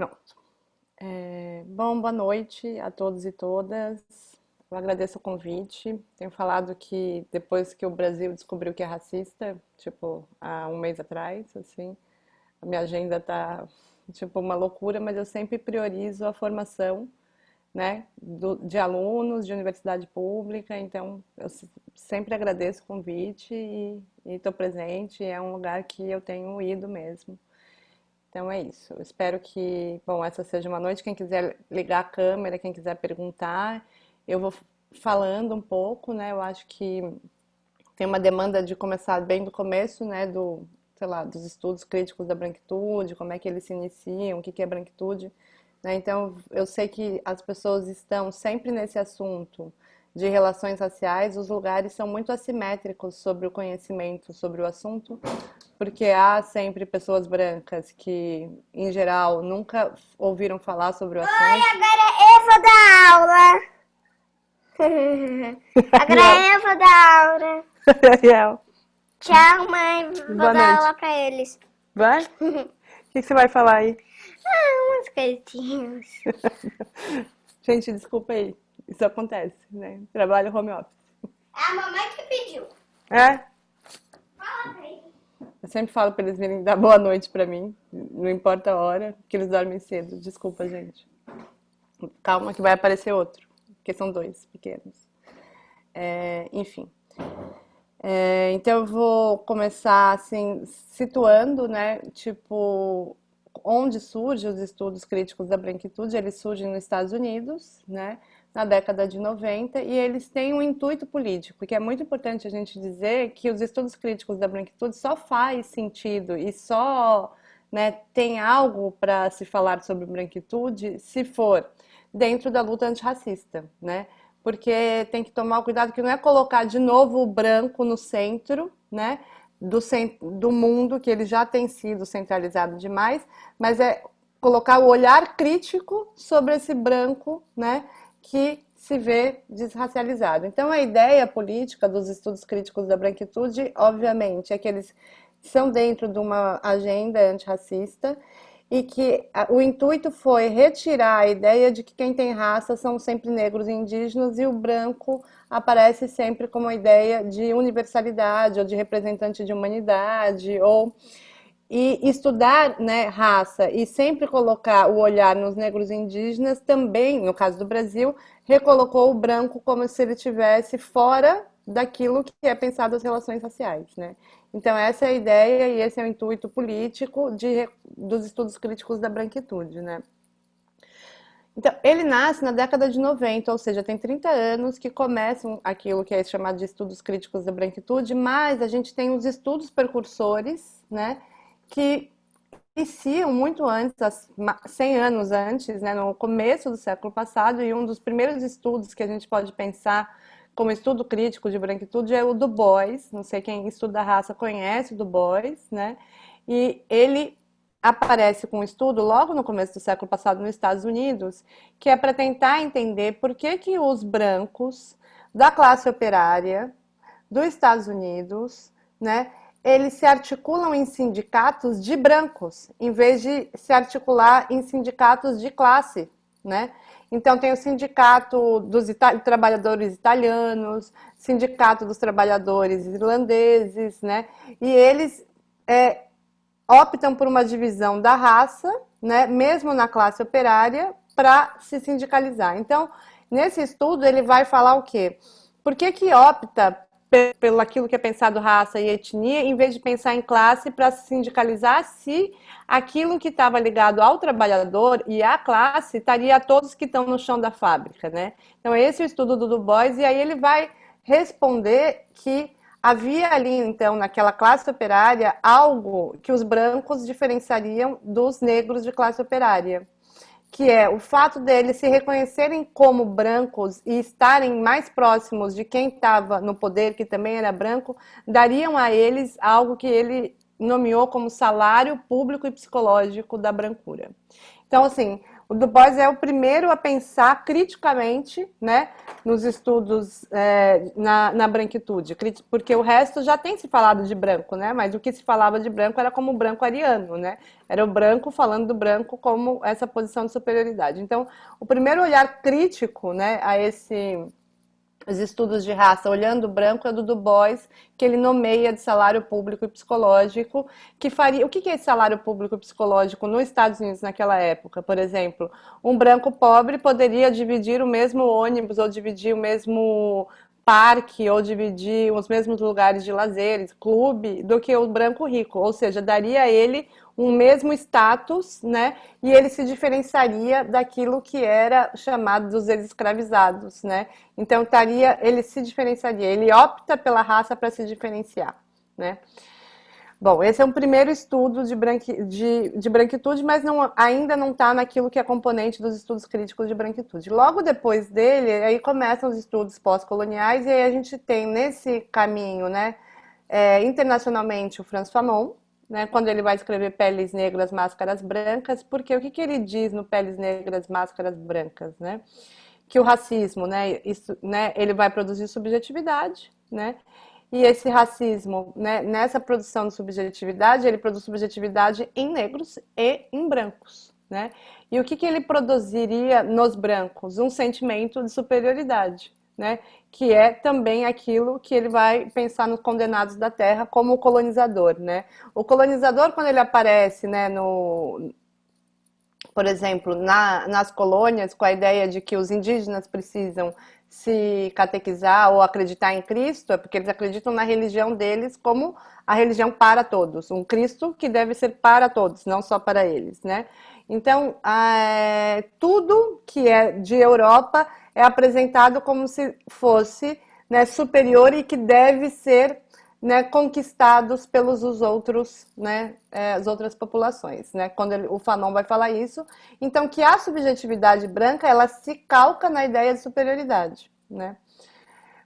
Pronto. Bom, boa noite a todos e todas. Eu agradeço o convite. Tenho falado que depois que o Brasil descobriu que é racista, tipo, há um mês atrás, assim, a minha agenda tá, tipo, uma loucura, mas eu sempre priorizo a formação, né, de alunos de universidade pública, então eu sempre agradeço o convite e estou presente, é um lugar que eu tenho ido mesmo. Então é isso. Eu espero que, bom, essa seja uma noite. Quem quiser ligar a câmera, quem quiser perguntar, eu vou falando um pouco, né? Eu acho que tem uma demanda de começar bem do começo, né? Sei lá, dos estudos críticos da branquitude, como é que eles se iniciam, o que que é branquitude, né? Então eu sei que as pessoas estão sempre nesse assunto de relações raciais, os lugares são muito assimétricos sobre o conhecimento sobre o assunto, porque há sempre pessoas brancas que, em geral, nunca ouviram falar sobre o Oi, assunto. agora eu vou dar aula. Agora Ariel, eu vou dar aula. Ariel, Tchau, mãe. Vou boa dar noite. aula pra eles. Vai? O que você vai falar aí? Umas coisinhas. Gente, desculpa aí. Isso acontece, né? Trabalho home office. É a mamãe que pediu. É? Fala pra ele. Eu sempre falo pra eles virem dar boa noite pra mim, não importa a hora, porque eles dormem cedo. Desculpa, gente. Calma que vai aparecer outro, porque são dois pequenos. Enfim. Então eu vou começar assim situando, né, tipo onde surgem os estudos críticos da branquitude. Eles surgem nos Estados Unidos, né, na década de 90, e eles têm um intuito político, que é muito importante a gente dizer que os estudos críticos da branquitude só faz sentido e só, né, tem algo para se falar sobre branquitude se for dentro da luta antirracista, né? Porque tem que tomar o cuidado que não é colocar de novo o branco no centro, né? Do mundo, que ele já tem sido centralizado demais, mas é colocar o olhar crítico sobre esse branco, né? Que se vê desracializado. Então, a ideia política dos estudos críticos da branquitude, obviamente, é que eles são dentro de uma agenda antirracista e que o intuito foi retirar a ideia de que quem tem raça são sempre negros e indígenas e o branco aparece sempre como uma ideia de universalidade ou de representante de humanidade ou e estudar, né, raça e sempre colocar o olhar nos negros e indígenas também, no caso do Brasil, recolocou o branco como se ele estivesse fora daquilo que é pensado as relações raciais, né? Então essa é a ideia e esse é o intuito político dos estudos críticos da branquitude, né? Então, ele nasce na década de 90, ou seja, tem 30 anos que começam aquilo que é chamado de estudos críticos da branquitude, mas a gente tem os estudos precursores, né, que iniciam muito antes, 100 anos antes, né, no começo do século passado, e um dos primeiros estudos que a gente pode pensar como estudo crítico de branquitude é o Du Bois. Não sei quem estuda raça conhece o Du Bois, né? E ele aparece com um estudo logo no começo do século passado nos Estados Unidos, que é para tentar entender por que que os brancos da classe operária dos Estados Unidos, né, eles se articulam em sindicatos de brancos, em vez de se articular em sindicatos de classe, né? Então tem o sindicato dos trabalhadores italianos, sindicato dos trabalhadores irlandeses, né? E eles optam por uma divisão da raça, né? Mesmo na classe operária, para se sindicalizar. Então, nesse estudo ele vai falar o quê? Por que que opta pelo aquilo que é pensado raça e etnia, em vez de pensar em classe para se sindicalizar, se aquilo que estava ligado ao trabalhador e à classe estaria a todos que estão no chão da fábrica, né? Então esse é o estudo do Du Bois, e aí ele vai responder que havia ali, então, naquela classe operária, algo que os brancos diferenciariam dos negros de classe operária, que é o fato deles se reconhecerem como brancos e estarem mais próximos de quem estava no poder, que também era branco, dariam a eles algo que ele nomeou como salário público e psicológico da brancura. Então, assim, O Du Bois é o primeiro a pensar criticamente, né, nos estudos na branquitude, porque o resto já tem se falado de branco, né, mas o que se falava de branco era como o branco ariano, né, era o branco falando do branco como essa posição de superioridade. Então, o primeiro olhar crítico, né, a os estudos de raça, olhando o branco, é do Du Bois, que ele nomeia de salário público e psicológico, que faria... O que é esse salário público e psicológico nos Estados Unidos naquela época? Por exemplo, um branco pobre poderia dividir o mesmo ônibus, ou dividir o mesmo parque, ou dividir os mesmos lugares de lazeres, clube, do que o branco rico, ou seja, daria a ele um mesmo status, né? E ele se diferenciaria daquilo que era chamado dos escravizados, né? Então ele se diferenciaria, ele opta pela raça para se diferenciar, né? Bom, esse é um primeiro estudo de branquitude, mas ainda não está naquilo que é componente dos estudos críticos de branquitude. Logo depois dele, aí começam os estudos pós-coloniais, e aí a gente tem nesse caminho, né, internacionalmente, o Frantz Fanon, né, quando ele vai escrever Peles Negras, Máscaras Brancas, porque o que ele diz no Peles Negras, Máscaras Brancas, né? Que o racismo, né, ele vai produzir subjetividade, né? E esse racismo, né, nessa produção de subjetividade, ele produz subjetividade em negros e em brancos, né? E o que ele produziria nos brancos? Um sentimento de superioridade, né? Que é também aquilo que ele vai pensar nos Condenados da Terra como o colonizador, né? O colonizador, quando ele aparece, né, por exemplo, nas colônias, com a ideia de que os indígenas precisam se catequizar ou acreditar em Cristo, é porque eles acreditam na religião deles como a religião para todos, um Cristo que deve ser para todos, não só para eles, né? Então, tudo que é de Europa é apresentado como se fosse, né, superior e que deve ser, né, conquistados pelos os outros, né, as outras populações, né, quando o Fanon vai falar isso. Então, que a subjetividade branca, ela se calca na ideia de superioridade, né.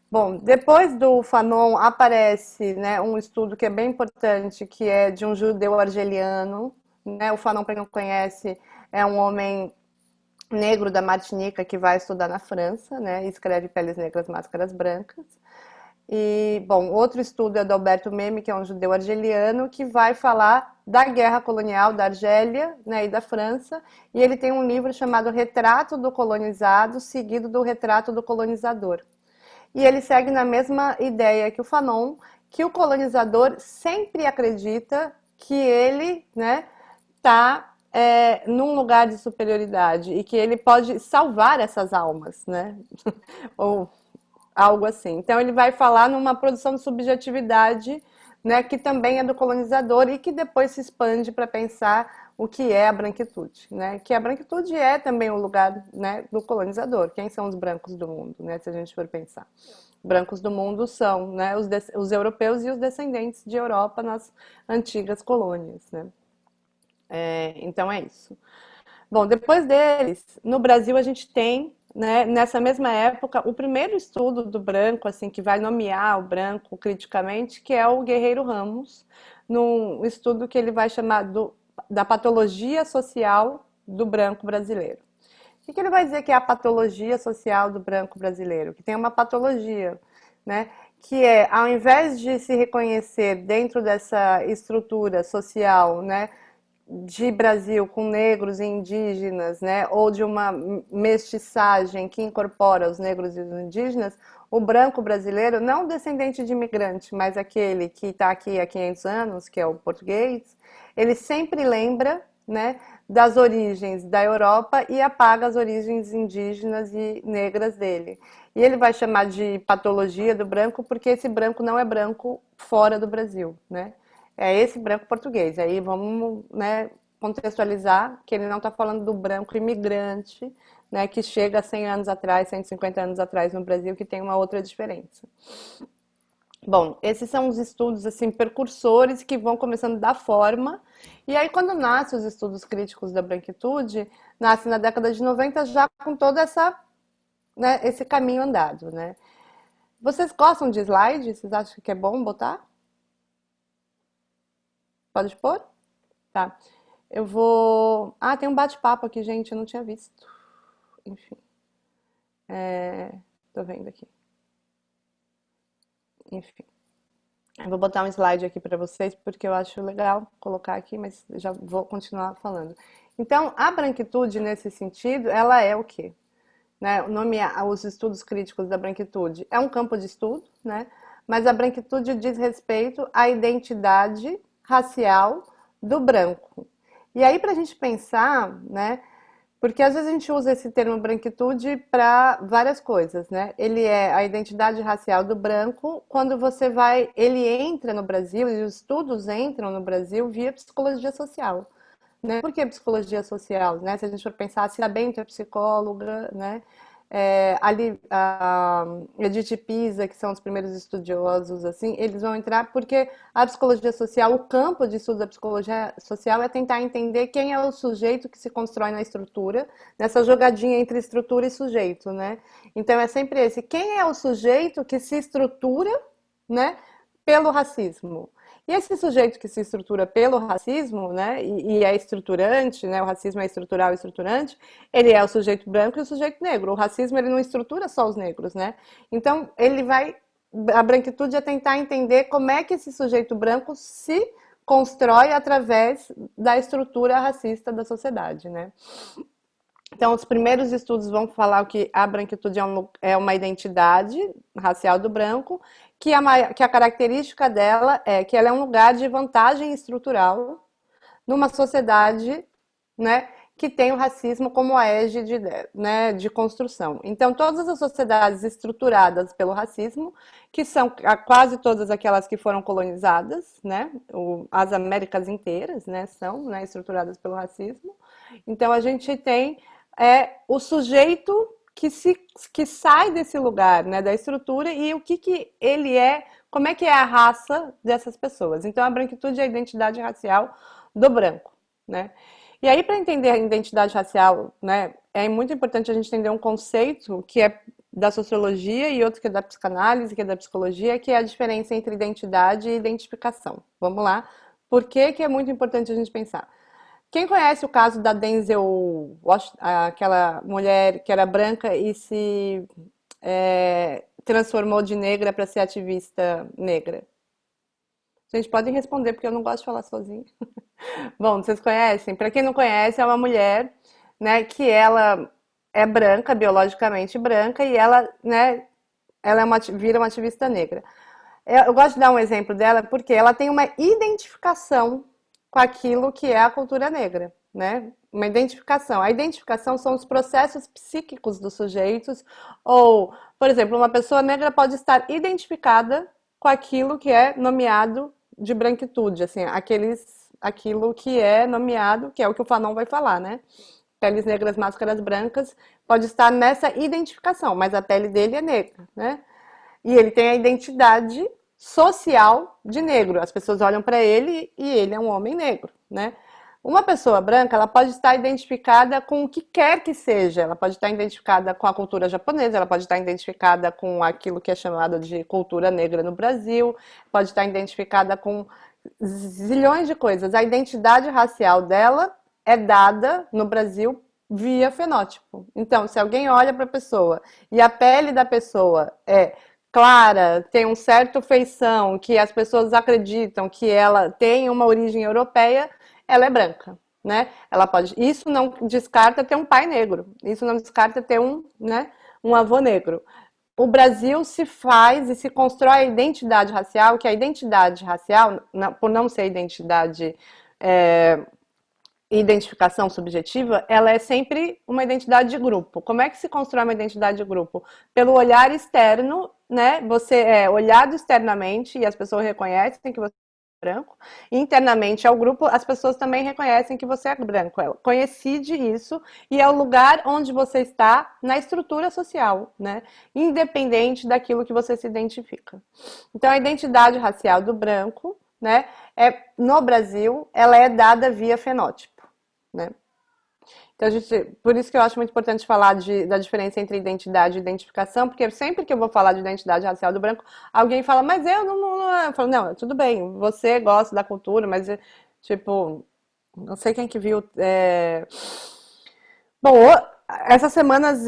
Bom, depois do Fanon aparece, né, um estudo que é bem importante, que é de um judeu argeliano, né. O Fanon, para quem não conhece, é um homem negro da Martinica que vai estudar na França, né, e escreve Peles Negras, Máscaras Brancas. E, bom, outro estudo é do Alberto Memmi, que é um judeu argeliano, que vai falar da guerra colonial da Argélia, né, e da França, e ele tem um livro chamado Retrato do Colonizado, seguido do Retrato do Colonizador. E ele segue na mesma ideia que o Fanon, que o colonizador sempre acredita que ele, né, está num lugar de superioridade e que ele pode salvar essas almas, né? Ou algo assim. Então ele vai falar numa produção de subjetividade, né, que também é do colonizador e que depois se expande para pensar o que é a branquitude, né? Que a branquitude é também o lugar, né, do colonizador. Quem são os brancos do mundo, né? Se a gente for pensar, brancos do mundo são, né, os europeus e os descendentes de Europa nas antigas colônias, né? Então é isso. Bom, depois deles, no Brasil a gente tem, né, nessa mesma época, o primeiro estudo do branco, assim, que vai nomear o branco criticamente, que é o Guerreiro Ramos, num estudo que ele vai chamar da patologia social do branco brasileiro. O que ele vai dizer que é a patologia social do branco brasileiro? Que tem uma patologia, né? Que é, ao invés de se reconhecer dentro dessa estrutura social, né, de Brasil com negros e indígenas, né, ou de uma mestiçagem que incorpora os negros e os indígenas, o branco brasileiro, não descendente de imigrante, mas aquele que está aqui há 500 anos, que é o português, ele sempre lembra, né, das origens da Europa e apaga as origens indígenas e negras dele. E ele vai chamar de patologia do branco porque esse branco não é branco fora do Brasil, né? É esse branco português. Aí vamos, né, contextualizar que ele não está falando do branco imigrante, né, que chega 100 anos atrás, 150 anos atrás no Brasil, que tem uma outra diferença. Bom, esses são os estudos assim precursores que vão começando a dar forma. E aí quando nascem os estudos críticos da branquitude, nasce na década de 90 já com toda essa, né, esse caminho andado, né? Vocês gostam de slide? Vocês acham que é bom botar? Pode pôr? Tá. Eu vou. Ah, tem um bate-papo aqui, gente, eu não tinha visto. Enfim, tô vendo aqui. Enfim. Eu vou botar um slide aqui para vocês porque eu acho legal colocar aqui, mas já vou continuar falando. Então, a branquitude, nesse sentido, ela é o quê? Né? O nome é os estudos críticos da branquitude. É um campo de estudo, né? Mas a branquitude diz respeito à identidade racial do branco. E aí, para a gente pensar, né? Porque às vezes a gente usa esse termo branquitude para várias coisas, né? Ele é a identidade racial do branco quando você vai, ele entra no Brasil e os estudos entram no Brasil via psicologia social, né? Por que psicologia social, né? Se a gente for pensar, a Cida Bento é psicóloga, né? Ali a Edith Pisa, que são os primeiros estudiosos, assim, eles vão entrar porque a psicologia social, o campo de estudo da psicologia social é tentar entender quem é o sujeito que se constrói na estrutura, nessa jogadinha entre estrutura e sujeito, né? Então é sempre esse, quem é o sujeito que se estrutura, né, pelo racismo? E esse sujeito que se estrutura pelo racismo, né, e é estruturante, né, o racismo é estrutural e estruturante, ele é o sujeito branco e o sujeito negro. O racismo ele não estrutura só os negros, né? Então ele vai, a branquitude é tentar entender como é que esse sujeito branco se constrói através da estrutura racista da sociedade, né? Então, os primeiros estudos vão falar que a branquitude é uma identidade racial do branco, que a característica dela é que ela é um lugar de vantagem estrutural numa sociedade, né, que tem o racismo como a égide, né, de construção. Então, todas as sociedades estruturadas pelo racismo, que são quase todas aquelas que foram colonizadas, né, as Américas inteiras, né, são, né, estruturadas pelo racismo. Então, a gente tem o sujeito que sai desse lugar, né, da estrutura e o que ele é, como é que é a raça dessas pessoas. Então, a branquitude é a identidade racial do branco, né? E aí, para entender a identidade racial, né, é muito importante a gente entender um conceito que é da sociologia e outro que é da psicanálise, que é da psicologia, que é a diferença entre identidade e identificação. Vamos lá. Por que que é muito importante a gente pensar? Quem conhece o caso da Denzel, aquela mulher que era branca e se transformou de negra para ser ativista negra? Gente, podem responder, porque eu não gosto de falar sozinha. Bom, vocês conhecem? Para quem não conhece, é uma mulher, né, que ela é branca, biologicamente branca, e ela, né, vira uma ativista negra. Eu gosto de dar um exemplo dela porque ela tem uma identificação com aquilo que é a cultura negra, né? Uma identificação. A identificação são os processos psíquicos dos sujeitos, ou, por exemplo, uma pessoa negra pode estar identificada com aquilo que é nomeado de branquitude, assim, aquilo que é nomeado, que é o que o Fanon vai falar, né? Peles negras, máscaras brancas, pode estar nessa identificação, mas a pele dele é negra, né? E ele tem a identidade social de negro. As pessoas olham para ele e ele é um homem negro, né? Uma pessoa branca, ela pode estar identificada com o que quer que seja. Ela pode estar identificada com a cultura japonesa, ela pode estar identificada com aquilo que é chamado de cultura negra no Brasil, pode estar identificada com zilhões de coisas. A identidade racial dela é dada no Brasil via fenótipo. Então, se alguém olha para a pessoa e a pele da pessoa é clara, tem um certo feição, que as pessoas acreditam que ela tem uma origem europeia, ela é branca, né? Ela pode. Isso não descarta ter um pai negro. Isso não descarta ter né, um avô negro. O Brasil se faz e se constrói a identidade racial, que a identidade racial, por não ser identidade identificação subjetiva, ela é sempre uma identidade de grupo. Como é que se constrói uma identidade de grupo? Pelo olhar externo, né? Você é olhado externamente e as pessoas reconhecem que você é branco. E internamente ao grupo, as pessoas também reconhecem que você é branco. Coincide isso e é o lugar onde você está na estrutura social, né? Independente daquilo que você se identifica. Então, a identidade racial do branco, né? No Brasil, ela é dada via fenótipo. Né? Então, por isso que eu acho muito importante falar da diferença entre identidade e identificação, porque sempre que eu vou falar de identidade racial do branco, alguém fala, mas eu não. Eu falo, não, tudo bem, você gosta da cultura, mas, tipo, Não sei quem que viu. Bom, essas semanas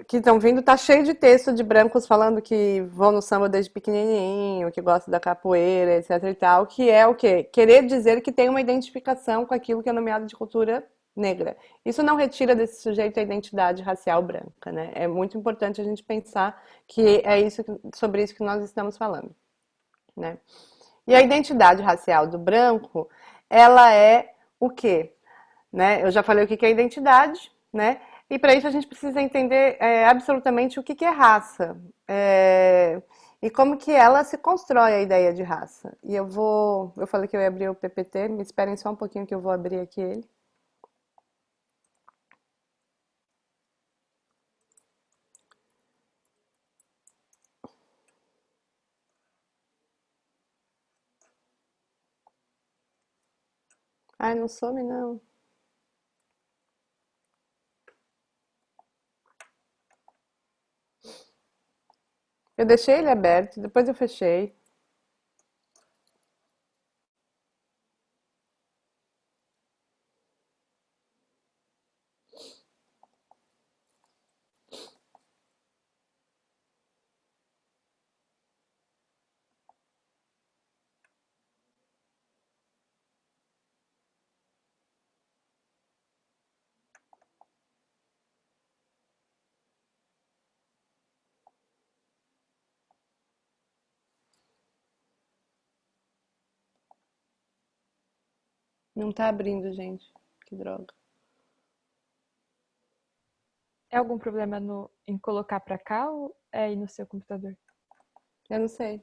que estão vindo tá cheio de texto de brancos falando que vão no samba desde pequenininho, que gostam da capoeira, etc e tal, que é o quê? Querer dizer que tem uma identificação com aquilo que é nomeado de cultura negra. Isso não retira desse sujeito a identidade racial branca, né? É muito importante a gente pensar que é isso, sobre isso que nós estamos falando, né? E a identidade racial do branco, ela é o quê? Né? Eu já falei o que é identidade, né? E para isso a gente precisa entender absolutamente o que é raça e como que ela se constrói a ideia de raça. E eu falei que eu ia abrir o PPT, me esperem só um pouquinho que eu vou abrir aqui ele. Ai, não some não. Eu deixei ele aberto, depois eu fechei. Não tá abrindo, gente. Que droga. É algum problema em colocar pra cá ou é aí no seu computador? Eu não sei.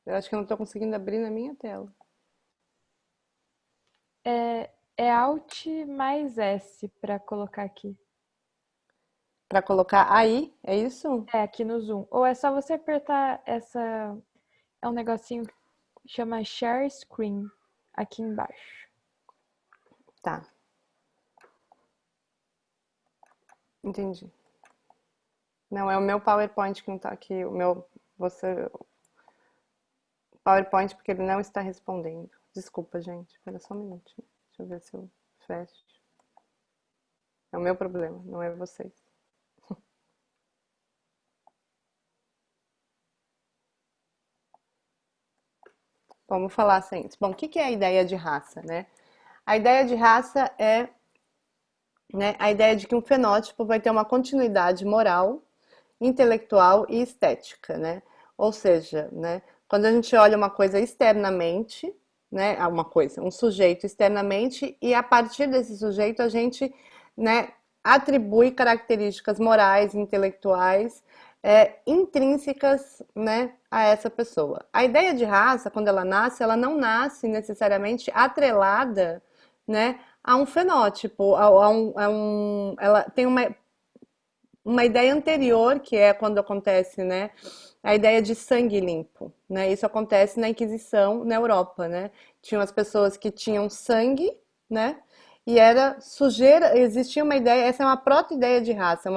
Eu acho que eu não tô conseguindo abrir na minha tela. É Alt mais S pra colocar aqui. Para colocar aí, é isso? É, aqui no Zoom. Ou é só você apertar essa. É um negocinho que chama Share Screen aqui embaixo. Tá. Entendi. Não, é o meu PowerPoint que não tá aqui. PowerPoint porque ele não está respondendo. Desculpa, gente. Espera só um minutinho. Deixa eu ver se eu fecho. É o meu problema, não é vocês. Vamos falar assim. Bom, o que é a ideia de raça, né? A ideia de raça é, né, a ideia de que um fenótipo vai ter uma continuidade moral, intelectual e estética, né? Ou seja, né, quando a gente olha uma coisa externamente, né, um sujeito externamente e a partir desse sujeito a gente, né, atribui características morais, intelectuais, intrínsecas, né, a essa pessoa. A ideia de raça, quando ela não nasce necessariamente atrelada, né, a um fenótipo, ela tem uma ideia anterior, que é quando acontece, né, a ideia de sangue limpo, né? Isso acontece na Inquisição na Europa, né? Tinham as pessoas que tinham sangue, né? E era sujeira, existia uma ideia, essa é uma proto-ideia de raça,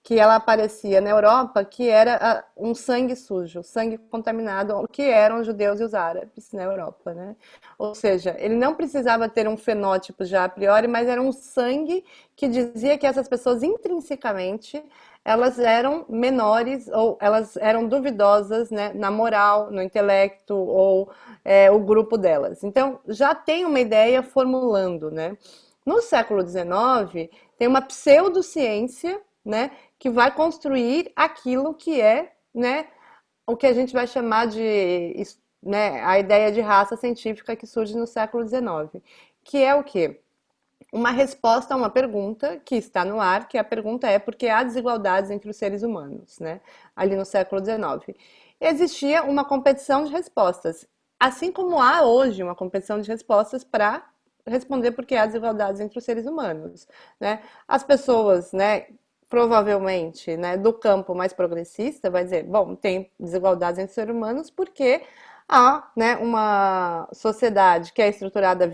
que ela aparecia na Europa, que era um sangue sujo, sangue contaminado, que eram os judeus e os árabes na Europa, né? Ou seja, ele não precisava ter um fenótipo já a priori, mas era um sangue que dizia que essas pessoas intrinsecamente elas eram menores ou elas eram duvidosas, né, na moral, no intelecto ou o grupo delas. Então já tem uma ideia formulando, né? No século XIX tem uma pseudociência, né, que vai construir aquilo que é, né, o que a gente vai chamar de, né, a ideia de raça científica que surge no século XIX, que é o quê? Uma resposta a uma pergunta que está no ar, que a pergunta é por que há desigualdades entre os seres humanos, né? Ali no século XIX. Existia uma competição de respostas, assim como há hoje uma competição de respostas para responder por que há desigualdades entre os seres humanos, né? As pessoas, né, provavelmente, né, do campo mais progressista vai dizer, bom, tem desigualdades entre os seres humanos porque há, né, uma sociedade que é estruturada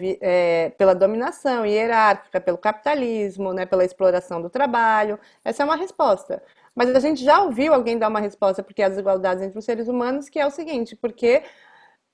pela dominação hierárquica, pelo capitalismo, né, pela exploração do trabalho. Essa é uma resposta. Mas a gente já ouviu alguém dar uma resposta porque há desigualdades entre os seres humanos, que é o seguinte, porque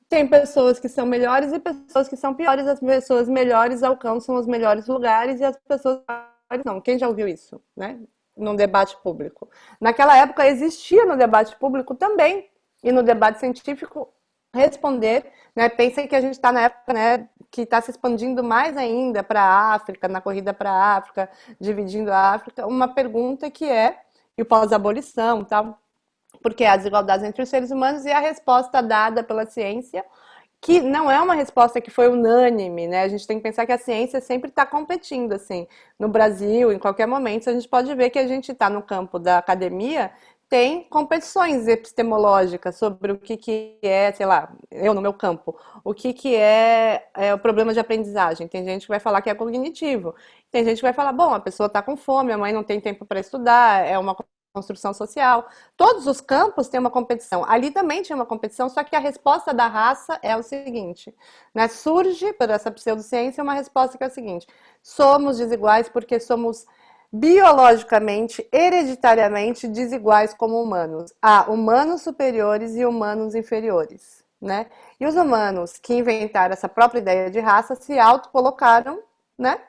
tem pessoas que são melhores e pessoas que são piores. As pessoas melhores alcançam os melhores lugares e as pessoas piores não. Quem já ouviu isso, né? Num debate público. Naquela época existia no debate público também e no debate científico responder, né? Pensem que a gente está na época, né, que está se expandindo mais ainda para a África, na corrida para a África, dividindo a África, uma pergunta que é, e o pós-abolição, tal, porque há desigualdades entre os seres humanos e a resposta dada pela ciência, que não é uma resposta que foi unânime, né? A gente tem que pensar que a ciência sempre está competindo, assim, no Brasil, em qualquer momento, a gente pode ver que a gente está no campo da academia, tem competições epistemológicas sobre o que é, sei lá, eu no meu campo, o que é o problema de aprendizagem. Tem gente que vai falar que é cognitivo, tem gente que vai falar, bom, a pessoa está com fome, a mãe não tem tempo para estudar, é uma construção social. Todos os campos têm uma competição. Ali também tinha uma competição, só que a resposta da raça é o seguinte, né? Surge, por essa pseudociência, uma resposta que é o seguinte: somos desiguais porque somos biologicamente, hereditariamente desiguais como humanos. Há humanos superiores e humanos inferiores, né? E os humanos que inventaram essa própria ideia de raça se autocolocaram, né,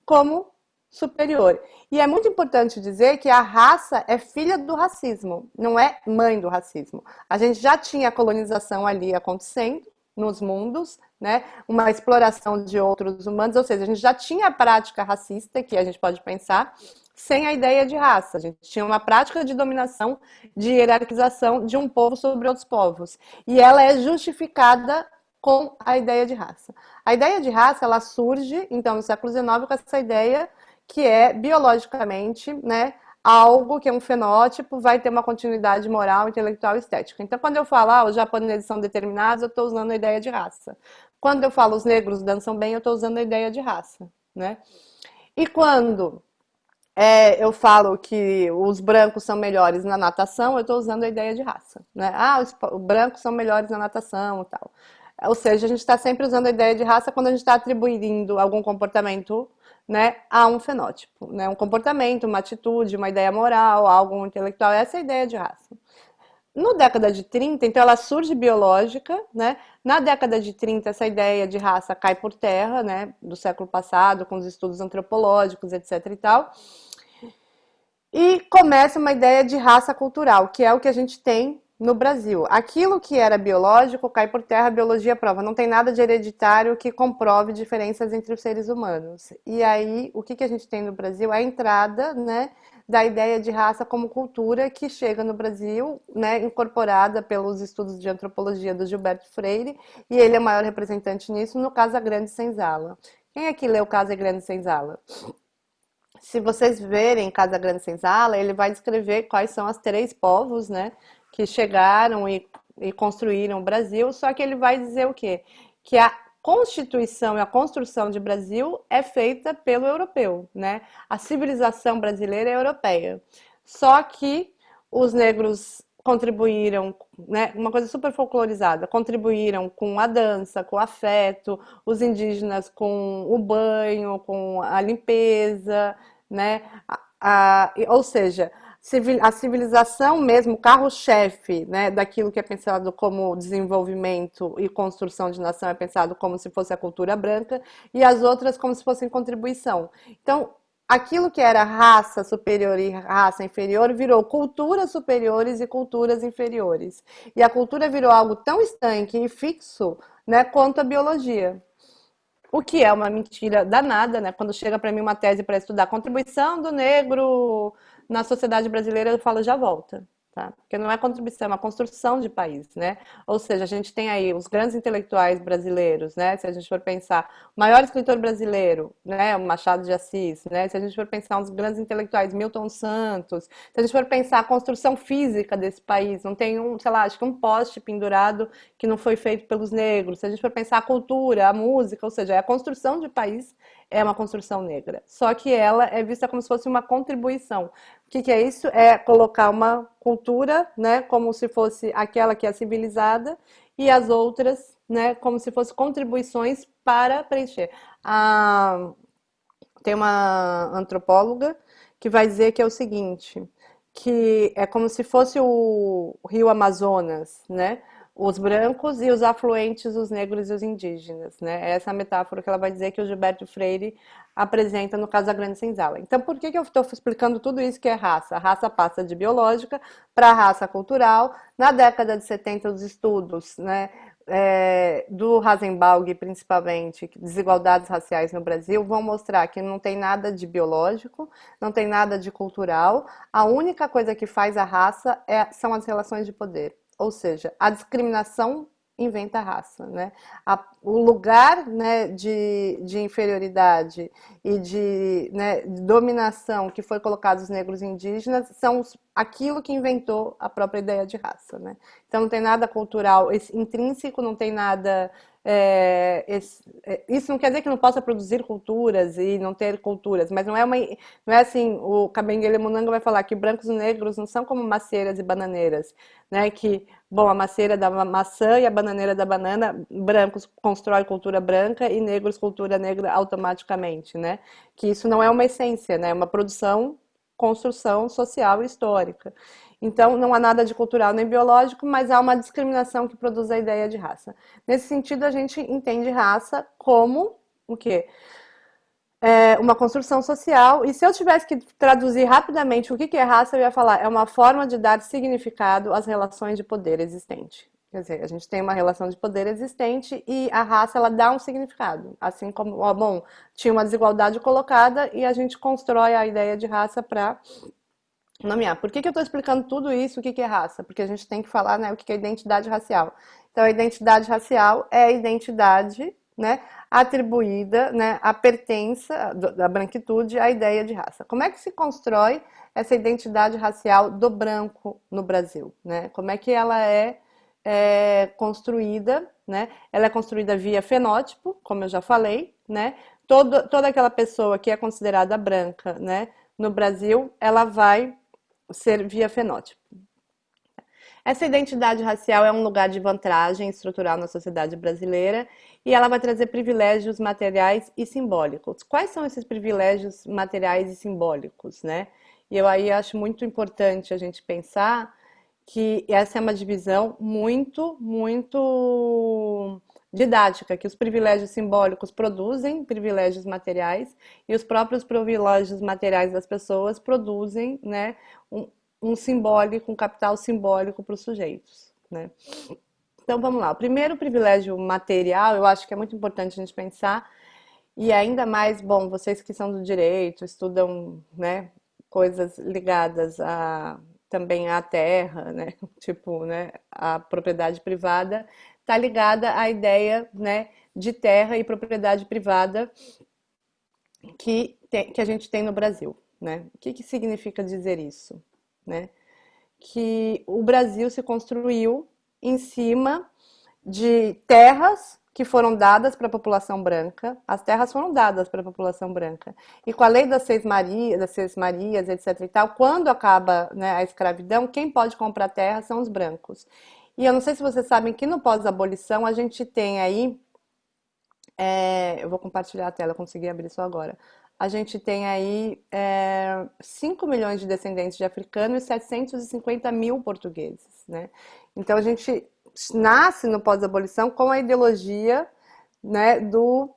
como superior. E é muito importante dizer que a raça é filha do racismo, não é mãe do racismo. A gente já tinha a colonização ali acontecendo nos mundos, né? Uma exploração de outros humanos, ou seja, a gente já tinha a prática racista, que a gente pode pensar, sem a ideia de raça. A gente tinha uma prática de dominação, de hierarquização de um povo sobre outros povos. E ela é justificada com a ideia de raça. A ideia de raça, ela surge, então, no século XIX, com essa ideia que é biologicamente, né, algo que é um fenótipo, vai ter uma continuidade moral, intelectual e estética. Então, quando eu falo, os japoneses são determinados, eu estou usando a ideia de raça. Quando eu falo, os negros dançam bem, eu estou usando a ideia de raça, né? E quando eu falo que os brancos são melhores na natação, eu estou usando a ideia de raça, né? Os brancos são melhores na natação e tal. Ou seja, a gente está sempre usando a ideia de raça quando a gente está atribuindo algum comportamento, né, a um fenótipo, né? Um comportamento, uma atitude, uma ideia moral, algo intelectual, essa é a ideia de raça. No década de 30, então ela surge biológica, né? Na década de 30, essa ideia de raça cai por terra, né? Do século passado, com os estudos antropológicos, etc e tal. E começa uma ideia de raça cultural, que é o que a gente tem no Brasil. Aquilo que era biológico cai por terra, a biologia prova. Não tem nada de hereditário que comprove diferenças entre os seres humanos. E aí, o que a gente tem no Brasil? A entrada, né, da ideia de raça como cultura que chega no Brasil, né, incorporada pelos estudos de antropologia do Gilberto Freire, e ele é o maior representante nisso, no Casa Grande Senzala. Quem aqui leu Casa Grande Senzala? Se vocês verem Casa Grande Senzala, ele vai descrever quais são os 3 povos, né, que chegaram e construíram o Brasil, só que ele vai dizer o quê? Que a Constituição e a construção de Brasil é feita pelo europeu, né? A civilização brasileira é europeia. Só que os negros contribuíram, né, uma coisa super folclorizada, contribuíram com a dança, com o afeto, os indígenas com o banho, com a limpeza, né? Ou seja, a civilização mesmo, o carro-chefe, né, daquilo que é pensado como desenvolvimento e construção de nação é pensado como se fosse a cultura branca e as outras como se fossem contribuição. Então, aquilo que era raça superior e raça inferior virou culturas superiores e culturas inferiores. E a cultura virou algo tão estanque e fixo, né, quanto a biologia. O que é uma mentira danada, né? Quando chega para mim uma tese para estudar a contribuição do negro na sociedade brasileira, eu falo já volta, tá? Porque não é contribuição, é uma construção de país, né? Ou seja, a gente tem aí os grandes intelectuais brasileiros, né? Se a gente for pensar, o maior escritor brasileiro, né? O Machado de Assis, né? Se a gente for pensar uns grandes intelectuais, Milton Santos, se a gente for pensar a construção física desse país, não tem um, sei lá, acho que um poste pendurado que não foi feito pelos negros. Se a gente for pensar a cultura, a música, ou seja, a construção de país é uma construção negra. Só que ela é vista como se fosse uma contribuição. O que é isso? É colocar uma cultura, né, como se fosse aquela que é civilizada e as outras, né, como se fossem contribuições para preencher. Tem uma antropóloga que vai dizer que é o seguinte, que é como se fosse o rio Amazonas, né? os brancos e os afluentes, os negros e os indígenas, né? Essa é a metáfora que ela vai dizer que o Gilberto Freire apresenta no caso da Grande Senzala. Então, por que que eu estou explicando tudo isso que é raça? A raça passa de biológica para raça cultural. Na década de 70, os estudos, né, do Rasenbalg, principalmente, desigualdades raciais no Brasil, vão mostrar que não tem nada de biológico, não tem nada de cultural. A única coisa que faz a raça são as relações de poder. Ou seja, a discriminação inventa a raça, né? O lugar, né, de inferioridade e né, de dominação que foi colocado os negros indígenas são aquilo que inventou a própria ideia de raça, né? Então não tem nada cultural intrínseco, não tem nada isso não quer dizer que não possa produzir culturas e não ter culturas, mas não é assim, o Kabengele Munanga vai falar que brancos e negros não são como macieiras e bananeiras, né? Que, bom, a macieira da maçã e a bananeira da banana, brancos constroem cultura branca e negros cultura negra automaticamente, né? Que isso não é uma essência, né? É uma construção social e histórica. Então, não há nada de cultural nem biológico, mas há uma discriminação que produz a ideia de raça. Nesse sentido, a gente entende raça como o quê? Uma construção social, e se eu tivesse que traduzir rapidamente o que é raça, eu ia falar, é uma forma de dar significado às relações de poder existente. Quer dizer, a gente tem uma relação de poder existente e a raça, ela dá um significado. Assim como, bom, tinha uma desigualdade colocada e a gente constrói a ideia de raça para nomear. Por que eu estou explicando tudo isso? O que é raça? Porque a gente tem que falar, né, o que é identidade racial. Então, a identidade racial é a identidade, né, atribuída, né, a pertença da branquitude à ideia de raça. Como é que se constrói essa identidade racial do branco no Brasil, né? Como é que ela construída, né? Ela é construída via fenótipo, como eu já falei, né? Toda aquela pessoa que é considerada branca, né, no Brasil, ela vai ser via fenótipo. Essa identidade racial é um lugar de vantagem estrutural na sociedade brasileira e ela vai trazer privilégios materiais e simbólicos. Quais são esses privilégios materiais e simbólicos, né? E eu aí acho muito importante a gente pensar que essa é uma divisão muito didática, que os privilégios simbólicos produzem privilégios materiais e os próprios privilégios materiais das pessoas produzem, né, um simbólico, um capital simbólico para os sujeitos, né? Então vamos lá. O primeiro privilégio material, eu acho que é muito importante a gente pensar, e ainda mais, bom, vocês que são do direito, estudam, né, coisas ligadas também à terra, né, tipo, né, a propriedade privada, está ligada à ideia, né, de terra e propriedade privada que a gente tem no Brasil, né? O que significa dizer isso, né? Que o Brasil se construiu em cima de terras que foram dadas para a população branca. As terras foram dadas para a população branca. E com a lei das Seis Marias, etc. e tal, quando acaba, né, a escravidão, quem pode comprar terra são os brancos. E eu não sei se vocês sabem que no pós-abolição a gente tem aí, eu vou compartilhar a tela, eu consegui abrir só agora. A gente tem aí 5 milhões de descendentes de africanos e 750 mil portugueses, né? Então a gente nasce no pós-abolição com a ideologia, né, do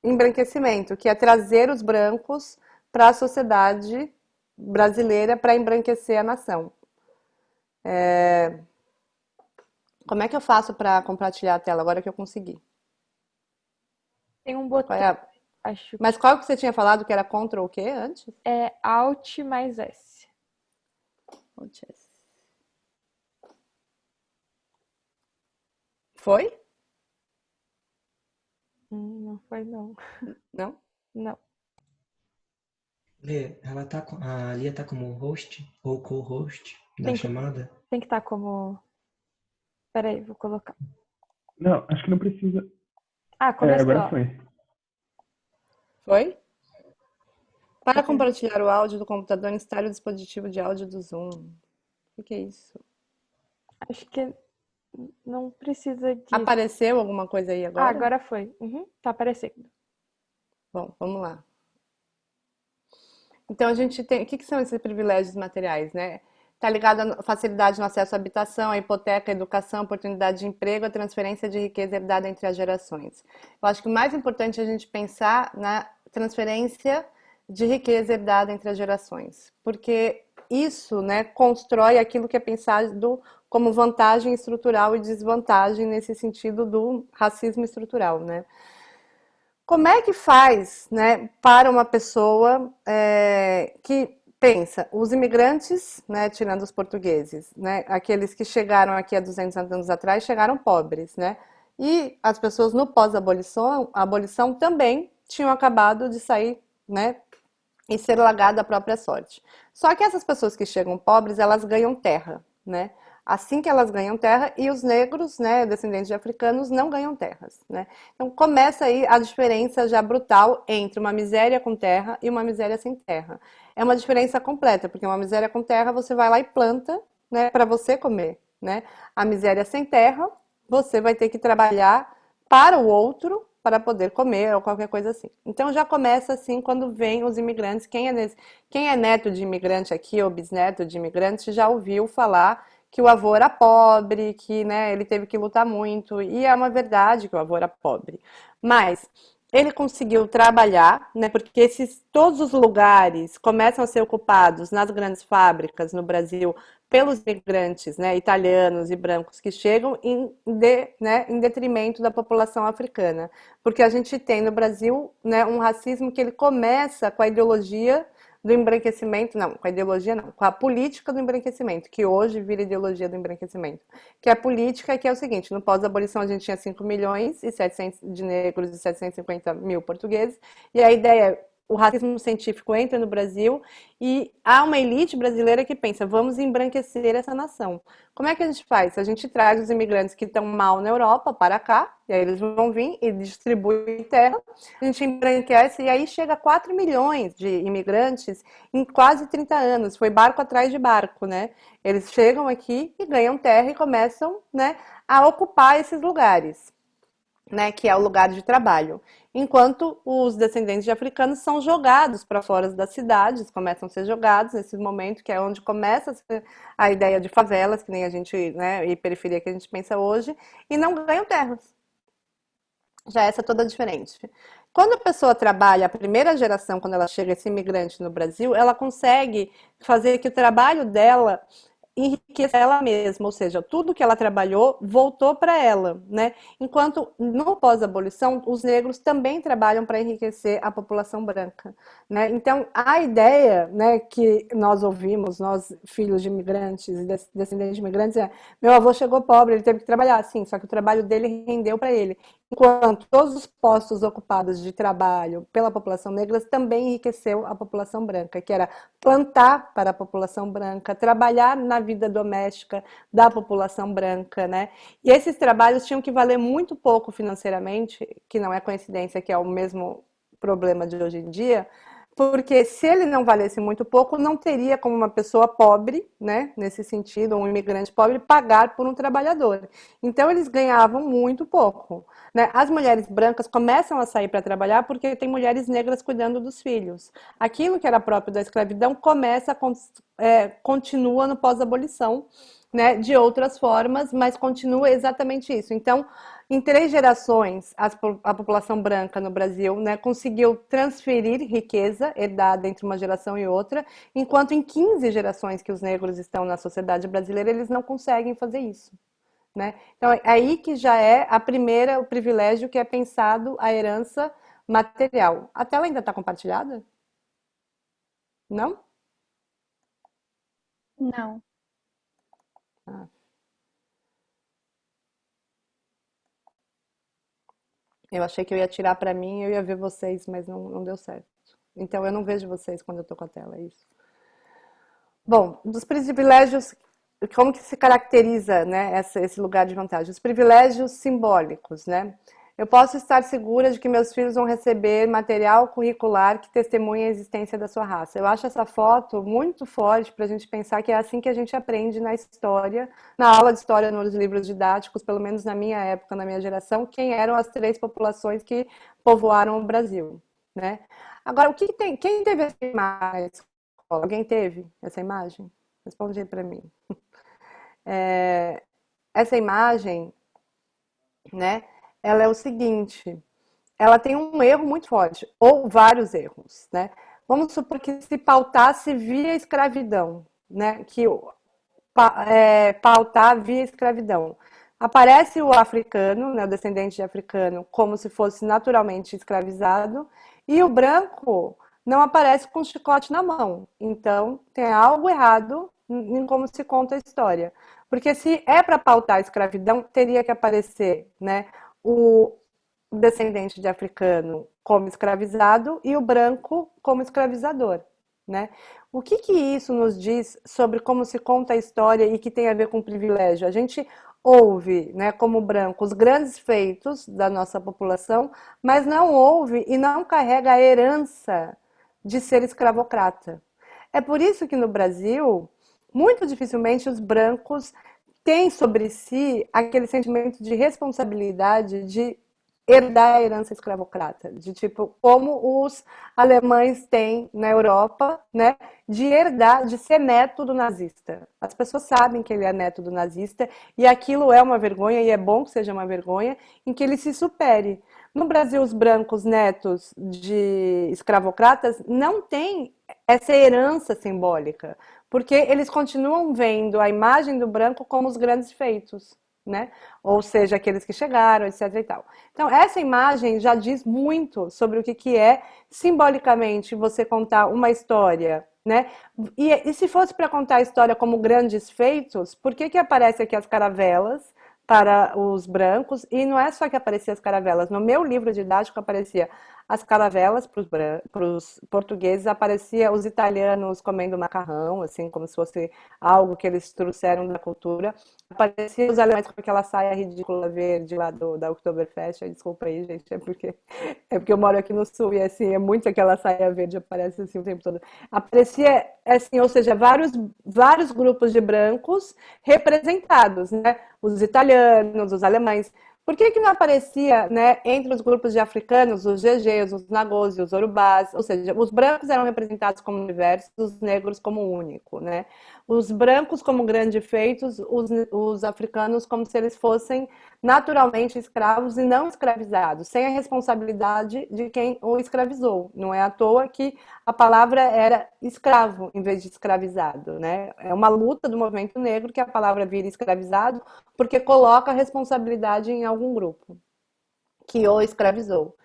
embranquecimento, que é trazer os brancos para a sociedade brasileira para embranquecer a nação. Como é que eu faço para compartilhar a tela agora que eu consegui? Tem um Qual é botão, acho Mas qual que você tinha falado que era Ctrl o quê antes? é Alt mais S. Foi? Não foi não. Não? Não. Lê, a Lia tá como host ou co-host da Tem que, chamada? tem que estar como... Peraí, vou colocar. Não, acho que não precisa. Ah, começou. Agora foi. Foi? Para Ok. compartilhar o áudio do computador, instale o dispositivo de áudio do Zoom. O que é isso? Acho que não precisa disso. Apareceu alguma coisa aí Ah, agora? agora foi. Tá aparecendo. Bom, vamos lá. Então a gente tem. O que são esses privilégios materiais, né? está ligado à facilidade no acesso à habitação, à hipoteca, à educação, oportunidade de emprego, à transferência de riqueza herdada entre as gerações. Eu acho que o mais importante é a gente pensar na transferência de riqueza herdada entre as gerações, porque isso, né, constrói aquilo que é pensado como vantagem estrutural e desvantagem nesse sentido do racismo estrutural, né? Como é que faz, né, para uma pessoa que pensa, os imigrantes, né, tirando os portugueses, né, aqueles que chegaram aqui há 200 anos atrás, chegaram pobres, né? E as pessoas no pós-abolição, a abolição também tinham acabado de sair, né, e ser largada à própria sorte. Só que essas pessoas que chegam pobres, elas ganham terra, né? Assim que elas ganham terra, e os negros, né, descendentes de africanos, não ganham terras, né? Então começa aí a diferença já brutal entre uma miséria com terra e uma miséria sem terra. É uma diferença completa, porque uma miséria com terra você vai lá e planta, né, para você comer, né? A miséria sem terra, você vai ter que trabalhar para o outro para poder comer ou qualquer coisa assim. Então já começa assim quando vem os imigrantes. Quem é neto de imigrante aqui ou bisneto de imigrante já ouviu falar que o avô era pobre, que, né, ele teve que lutar muito, e é uma verdade que o avô era pobre. Mas ele conseguiu trabalhar, né, porque todos os lugares começam a ser ocupados nas grandes fábricas no Brasil pelos imigrantes, né, italianos e brancos que chegam em detrimento da população africana. Porque a gente tem no Brasil, né, um racismo que ele começa com a ideologia do embranquecimento, não, com a ideologia não, com a política do embranquecimento, que hoje vira ideologia do embranquecimento, que é a política que é o seguinte, no pós-abolição a gente tinha 5 milhões e 700 de negros e 750 mil portugueses, e a ideia é o racismo científico entra no Brasil e há uma elite brasileira que pensa, vamos embranquecer essa nação. Como é que a gente faz? A gente traz os imigrantes que estão mal na Europa para cá, e aí eles vão vir e distribuem terra, a gente embranquece e aí chega a 4 milhões de imigrantes em quase 30 anos, foi barco atrás de barco, né? Eles chegam aqui e ganham terra e começam, né, a ocupar esses lugares, né, que é o lugar de trabalho. Enquanto os descendentes de africanos são jogados para fora das cidades, começam a ser jogados nesse momento, que é onde começa a ideia de favelas, que nem a gente, né, e periferia que a gente pensa hoje, e não ganham terras. Já essa é toda diferente. Quando a pessoa trabalha, a primeira geração, quando ela chega, esse imigrante no Brasil, ela consegue fazer que o trabalho dela enriqueça ela mesma, ou seja, tudo que ela trabalhou voltou para ela, né? Enquanto no pós-abolição, os negros também trabalham para enriquecer a população branca, né? Então, a ideia, né, que nós ouvimos, nós filhos de imigrantes, descendentes de imigrantes, é: meu avô chegou pobre, ele teve que trabalhar, sim, só que o trabalho dele rendeu para ele. Enquanto todos os postos ocupados de trabalho pela população negra também enriqueceu a população branca, que era plantar para a população branca, trabalhar na vida doméstica da população branca, né? E esses trabalhos tinham que valer muito pouco financeiramente, que não é coincidência que é o mesmo problema de hoje em dia, porque se ele não valesse muito pouco, não teria como uma pessoa pobre, né, nesse sentido, um imigrante pobre, pagar por um trabalhador. Então eles ganhavam muito pouco, né? As mulheres brancas começam a sair para trabalhar porque tem mulheres negras cuidando dos filhos. Aquilo que era próprio da escravidão continua no pós-abolição, né, de outras formas, mas continua exatamente isso. Então, em 3 gerações, a população branca no Brasil, né, conseguiu transferir riqueza herdada entre uma geração e outra, enquanto em 15 gerações que os negros estão na sociedade brasileira, eles não conseguem fazer isso, né? Então, é aí que já é o privilégio que é pensado a herança material. A tela ainda está compartilhada? Não? Não. Ah. Eu achei que eu ia tirar para mim e eu ia ver vocês, mas não deu certo. Então eu não vejo vocês quando eu tô com a tela, é isso. Bom, dos privilégios, como que se caracteriza, né, esse lugar de vantagem? Os privilégios simbólicos, né? Eu posso estar segura de que meus filhos vão receber material curricular que testemunha a existência da sua raça. Eu acho essa foto muito forte para a gente pensar que é assim que a gente aprende na história, na aula de história nos livros didáticos, pelo menos na minha época, na minha geração, quem eram as 3 populações que povoaram o Brasil, né? Agora, o que tem? Quem teve essa imagem na escola? Alguém teve essa imagem? Responde aí para mim. Essa imagem, né? Ela é o seguinte, ela tem um erro muito forte, ou vários erros, né? Vamos supor que se pautasse via escravidão, né? Que pautar via escravidão. Aparece o africano, né, o descendente de africano, como se fosse naturalmente escravizado, e o branco não aparece com chicote na mão. Então, tem algo errado em como se conta a história. Porque se é para pautar a escravidão, teria que aparecer, né, o descendente de africano como escravizado e o branco como escravizador, né? O que que isso nos diz sobre como se conta a história e que tem a ver com privilégio? A gente ouve, né, como branco, os grandes feitos da nossa população, mas não ouve e não carrega a herança de ser escravocrata. É por isso que no Brasil, muito dificilmente os brancos têm sobre si aquele sentimento de responsabilidade de herdar a herança escravocrata, de tipo, como os alemães têm na Europa, né, de herdar, de ser neto do nazista. As pessoas sabem que ele é neto do nazista e aquilo é uma vergonha, e é bom que seja uma vergonha, em que ele se supere. No Brasil, os brancos netos de escravocratas não têm essa herança simbólica, porque eles continuam vendo a imagem do branco como os grandes feitos, né? Ou seja, aqueles que chegaram, etc. e tal. Então, essa imagem já diz muito sobre o que é simbolicamente você contar uma história, né? E se fosse para contar a história como grandes feitos, por que aparece aqui as caravelas para os brancos? E não é só que aparecia as caravelas. No meu livro didático aparecia as caravelas para os portugueses, aparecia os italianos comendo macarrão, assim, como se fosse algo que eles trouxeram da cultura. Aparecia os alemães com aquela saia ridícula verde lá da Oktoberfest. Desculpa aí, gente, é porque eu moro aqui no sul e assim, é muito aquela saia verde, aparece assim o tempo todo. Aparecia, assim, ou seja, vários grupos de brancos representados, né? Os italianos, os alemães. Por que não aparecia, né, entre os grupos de africanos, os Gegês, os Nagôs e os Urubás? Ou seja, os brancos eram representados como diversos, os negros como único, né? Os brancos como grandes feitos, os africanos como se eles fossem naturalmente escravos e não escravizados, sem a responsabilidade de quem o escravizou. Não é à toa que a palavra era escravo em vez de escravizado, né? É uma luta do movimento negro que a palavra vira escravizado porque coloca a responsabilidade em algum grupo que o escravizou.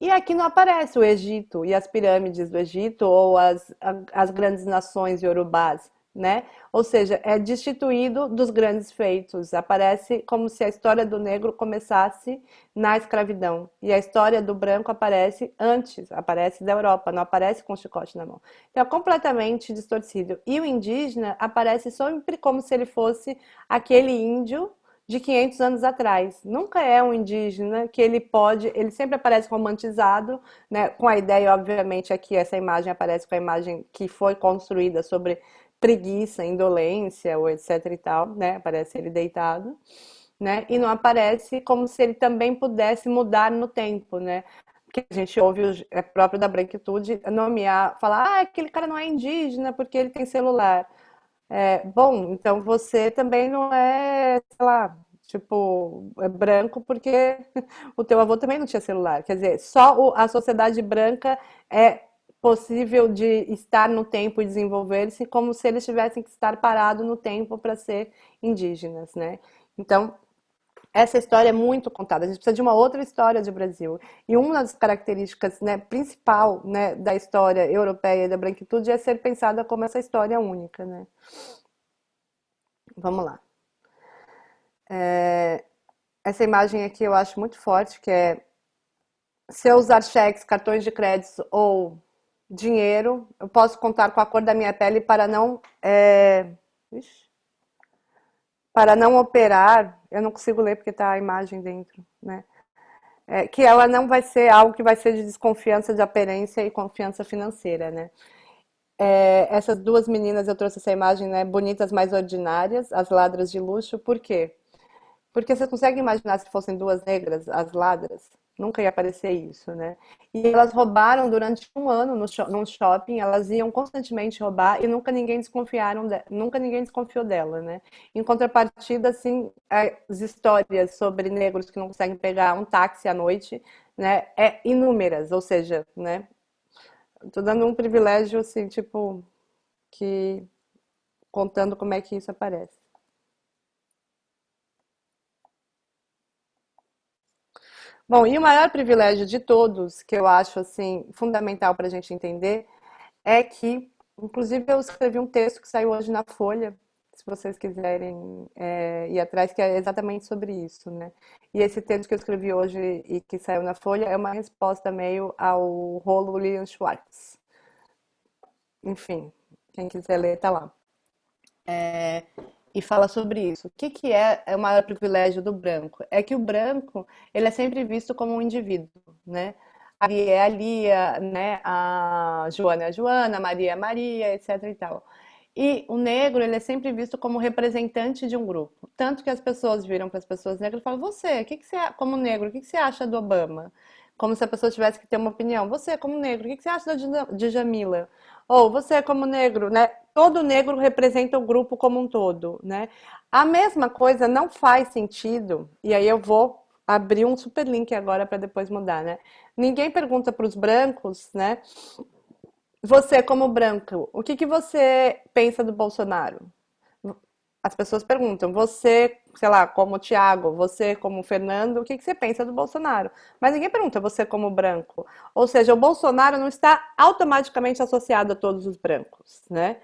E aqui não aparece o Egito e as pirâmides do Egito ou as grandes nações iorubás, né? Ou seja, é destituído dos grandes feitos. Aparece como se a história do negro começasse na escravidão. E a história do branco aparece antes, aparece da Europa, não aparece com o chicote na mão. Então é completamente distorcido. E o indígena aparece sempre como se ele fosse aquele índio de 500 anos atrás. Nunca é um indígena que ele sempre aparece romantizado, né? Com a ideia, obviamente, aqui essa imagem aparece com a imagem que foi construída sobre preguiça, indolência, ou etc e tal, né? Aparece ele deitado, né? E não aparece como se ele também pudesse mudar no tempo, né? Porque a gente ouve, é próprio da branquitude, nomear, falar, aquele cara não é indígena porque ele tem celular. Bom, então você também não é, sei lá, tipo, é branco porque o teu avô também não tinha celular. Quer dizer, só a sociedade branca é possível de estar no tempo e desenvolver-se como se eles tivessem que estar parados no tempo para ser indígenas, né? Então, essa história é muito contada. A gente precisa de uma outra história do Brasil. E uma das características, né, principal, né, da história europeia e da branquitude é ser pensada como essa história única, né? Vamos lá. Essa imagem aqui eu acho muito forte, que é se eu usar cheques, cartões de crédito ou dinheiro, eu posso contar com a cor da minha pele para não operar. Eu não consigo ler porque está a imagem dentro, né? Que ela não vai ser algo que vai ser de desconfiança de aparência e confiança financeira, né? Essas duas meninas, eu trouxe essa imagem, né? Bonitas, mais ordinárias, as ladras de luxo, por quê? Porque você consegue imaginar se fossem duas negras, as ladras? Nunca ia aparecer isso, né? E elas roubaram durante um ano num shopping, elas iam constantemente roubar e nunca ninguém desconfiou dela, né? Em contrapartida, assim, as histórias sobre negros que não conseguem pegar um táxi à noite, né, é inúmeras, ou seja, né, tô dando um privilégio, assim, tipo, que contando como é que isso aparece. Bom, e o maior privilégio de todos, que eu acho assim fundamental para a gente entender, é que, inclusive, eu escrevi um texto que saiu hoje na Folha, se vocês quiserem ir atrás, que é exatamente sobre isso, né? E esse texto que eu escrevi hoje e que saiu na Folha é uma resposta meio ao rolo William Schwartz. Enfim, quem quiser ler, tá lá. E fala sobre isso. O que que é o maior privilégio do branco? É que o branco, ele é sempre visto como um indivíduo, né? A Lia é a Lia, né? A Joana é a Joana, a Maria é a Maria, etc e tal. E o negro, ele é sempre visto como representante de um grupo. Tanto que as pessoas viram para as pessoas negras e falam: você, como negro, o que que você acha do Obama? Como se a pessoa tivesse que ter uma opinião. Você, como negro, o que que você acha da Djamila? Ou você, como negro, né? Todo negro representa o grupo como um todo, né? A mesma coisa não faz sentido, e aí eu vou abrir um super link agora para depois mudar, né? Ninguém pergunta para os brancos, né? Você, como branco, o que que você pensa do Bolsonaro? As pessoas perguntam, você, sei lá, como o Thiago, você como o Fernando, o que que você pensa do Bolsonaro? Mas ninguém pergunta você como branco. Ou seja, o Bolsonaro não está automaticamente associado a todos os brancos, né?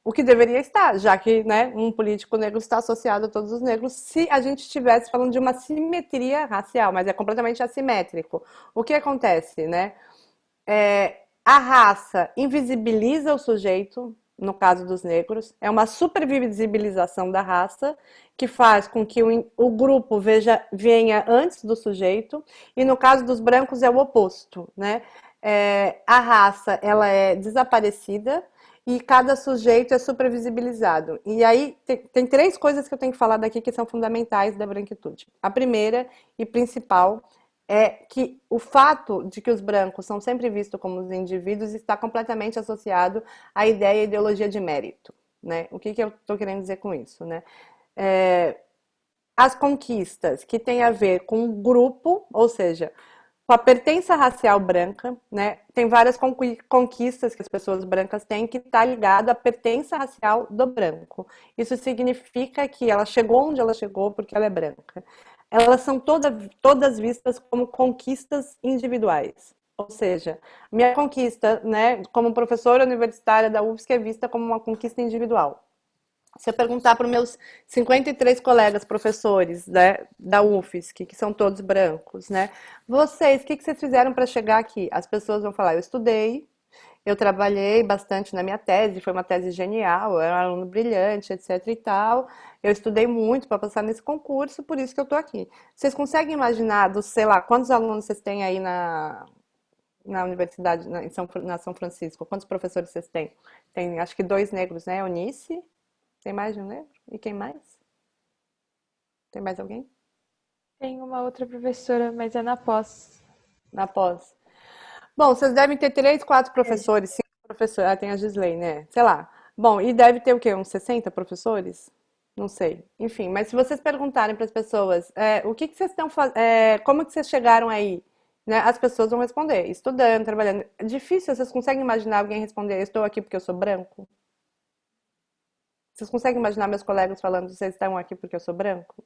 O que deveria estar, já que, né, um político negro está associado a todos os negros, se a gente estivesse falando de uma simetria racial, mas é completamente assimétrico. O que acontece, né? A raça invisibiliza o sujeito, no caso dos negros, é uma supervisibilização da raça que faz com que o grupo venha antes do sujeito, e no caso dos brancos é o oposto, né? A raça ela é desaparecida e cada sujeito é supervisibilizado. E aí tem três coisas que eu tenho que falar daqui que são fundamentais da branquitude. A primeira e principal é que o fato de que os brancos são sempre vistos como os indivíduos está completamente associado à ideia e ideologia de mérito, né? O que que eu estou querendo dizer com isso, né? As conquistas que têm a ver com o grupo, ou seja, com a pertença racial branca, né? Tem várias conquistas que as pessoas brancas têm que está ligado à pertença racial do branco. Isso significa que ela chegou onde ela chegou porque ela é branca. Elas são todas vistas como conquistas individuais. Ou seja, minha conquista, né, como professora universitária da UFSC é vista como uma conquista individual. Se eu perguntar para os meus 53 colegas professores, né, da UFSC, que são todos brancos, né? Vocês, o que vocês fizeram para chegar aqui? As pessoas vão falar, eu estudei, eu trabalhei bastante na minha tese, foi uma tese genial, eu era um aluno brilhante, etc e tal. Eu estudei muito para passar nesse concurso, por isso que eu estou aqui. Vocês conseguem imaginar, dos, sei lá, quantos alunos vocês têm aí na universidade, na São Francisco? Quantos professores vocês têm? Tem, acho que dois negros, né? Eunice, tem mais de um negro? E quem mais? Tem mais alguém? Tem uma outra professora, mas é na pós. Na pós. Bom, vocês devem ter três, quatro professores, cinco professores. Ah, tem a Gisley, né? Sei lá. Bom, e deve ter o quê? Uns 60 professores? Não sei. Enfim, mas se vocês perguntarem para as pessoas, o que que vocês estão fazendo, como que vocês chegaram aí? Né? As pessoas vão responder, estudando, trabalhando. É difícil, vocês conseguem imaginar alguém responder, eu estou aqui porque eu sou branco? Vocês conseguem imaginar meus colegas falando, vocês estão aqui porque eu sou branco?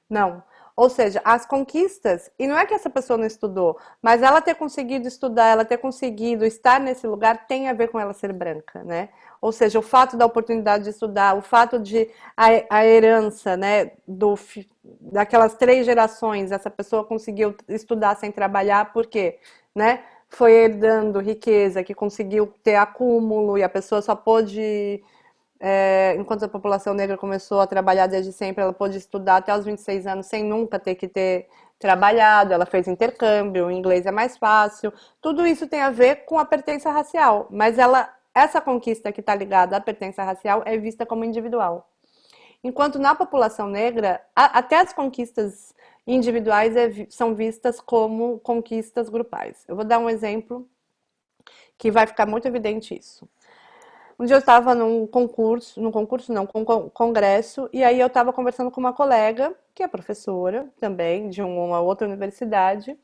Não. Ou seja, as conquistas, e não é que essa pessoa não estudou, mas ela ter conseguido estudar, ela ter conseguido estar nesse lugar tem a ver com ela ser branca, né? Ou seja, o fato da oportunidade de estudar, o fato de a herança, né, daquelas três gerações, essa pessoa conseguiu estudar sem trabalhar, por quê? Né? Foi herdando riqueza, que conseguiu ter acúmulo e a pessoa só pôde enquanto a população negra começou a trabalhar desde sempre, ela pôde estudar até os 26 anos sem nunca ter que ter trabalhado, ela fez intercâmbio, o inglês é mais fácil. Tudo isso tem a ver com a pertença racial, mas essa conquista que está ligada à pertença racial é vista como individual. enquanto na população negra, até as conquistas individuais são vistas como conquistas grupais. Eu vou dar um exemplo que vai ficar muito evidente isso. Um dia eu estava num concurso não, congresso, e aí eu estava conversando com uma colega, que é professora também, de uma outra universidade,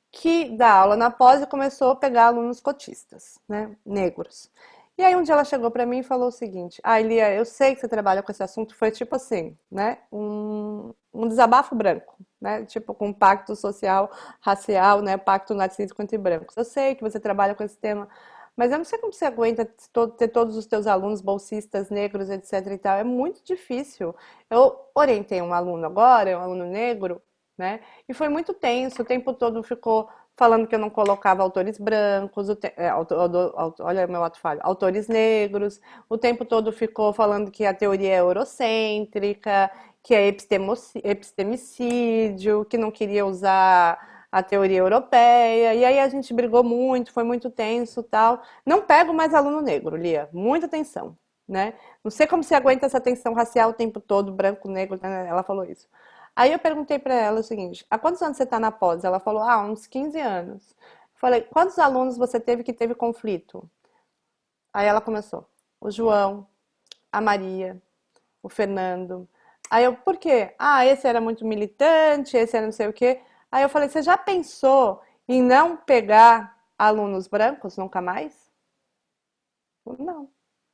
que dá aula na pós e começou a pegar alunos cotistas, né, negros. E aí um dia ela chegou para mim e falou o seguinte: Elia, eu sei que você trabalha com esse assunto, foi tipo assim, né, um desabafo branco, né, tipo com pacto social, racial, né, pacto narcísico entre brancos. Eu sei que você trabalha com esse tema, mas eu não sei como você aguenta ter todos os teus alunos bolsistas negros, etc e tal. É muito difícil. Eu orientei um aluno agora, um aluno negro, né? E foi muito tenso. O tempo todo ficou falando que eu não colocava autores brancos, olha meu ato falho, autores negros. O tempo todo ficou falando que a teoria é eurocêntrica, que é epistemicídio, que não queria usar a teoria europeia, e aí a gente brigou muito, foi muito tenso e tal. Não pego mais aluno negro, Lia, muita tensão, né? Não sei como você aguenta essa tensão racial o tempo todo, branco, negro, né? Ela falou isso. Aí eu perguntei para ela o seguinte: há quantos anos você está na pós? Ela falou: uns 15 anos. Eu falei: quantos alunos você teve que teve conflito? Aí ela começou: o João, a Maria, o Fernando. Aí eu: por quê? Esse era muito militante, esse era não sei o quê. Aí eu falei: você já pensou em não pegar alunos brancos nunca mais? Não.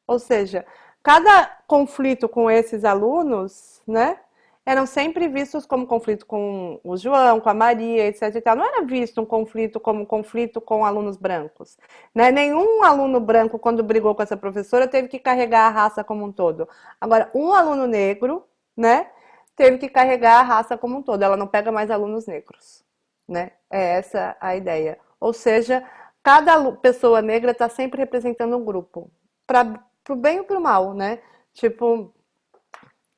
Ou seja, cada conflito com esses alunos, né, eram sempre vistos como conflito com o João, com a Maria, etc e tal. Não era visto um conflito como um conflito com alunos brancos, né? Nenhum aluno branco, quando brigou com essa professora, teve que carregar a raça como um todo. Agora, um aluno negro, né, teve que carregar a raça como um todo. Ela não pega mais alunos negros, né? É essa a ideia. Ou seja, cada pessoa negra está sempre representando um grupo, para o bem ou para o mal, né? Tipo,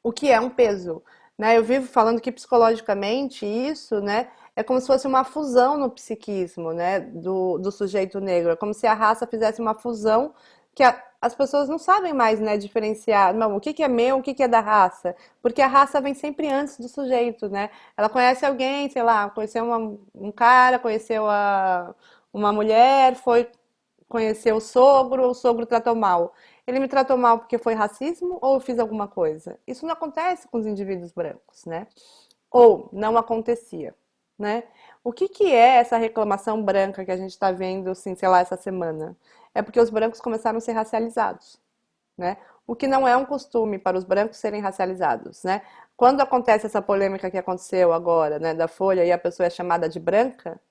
o que é um peso, né? Eu vivo falando que psicologicamente isso, né, é como se fosse uma fusão no psiquismo, né, do sujeito negro. É como se a raça fizesse uma fusão que as pessoas não sabem mais, né, diferenciar, não, o que é meu, o que é da raça, porque a raça vem sempre antes do sujeito, né? Ela conhece alguém, sei lá, conheceu um cara, conheceu uma mulher, foi conhecer o sogro tratou mal. Ele me tratou mal porque foi racismo ou eu fiz alguma coisa? Isso não acontece com os indivíduos brancos, né? Ou não acontecia, né? O que é essa reclamação branca que a gente está vendo, assim, sei lá, essa semana? É porque os brancos começaram a ser racializados, né? O que não é um costume para os brancos serem racializados, né? Quando acontece essa polêmica que aconteceu agora, né, da Folha e a pessoa é chamada de branca,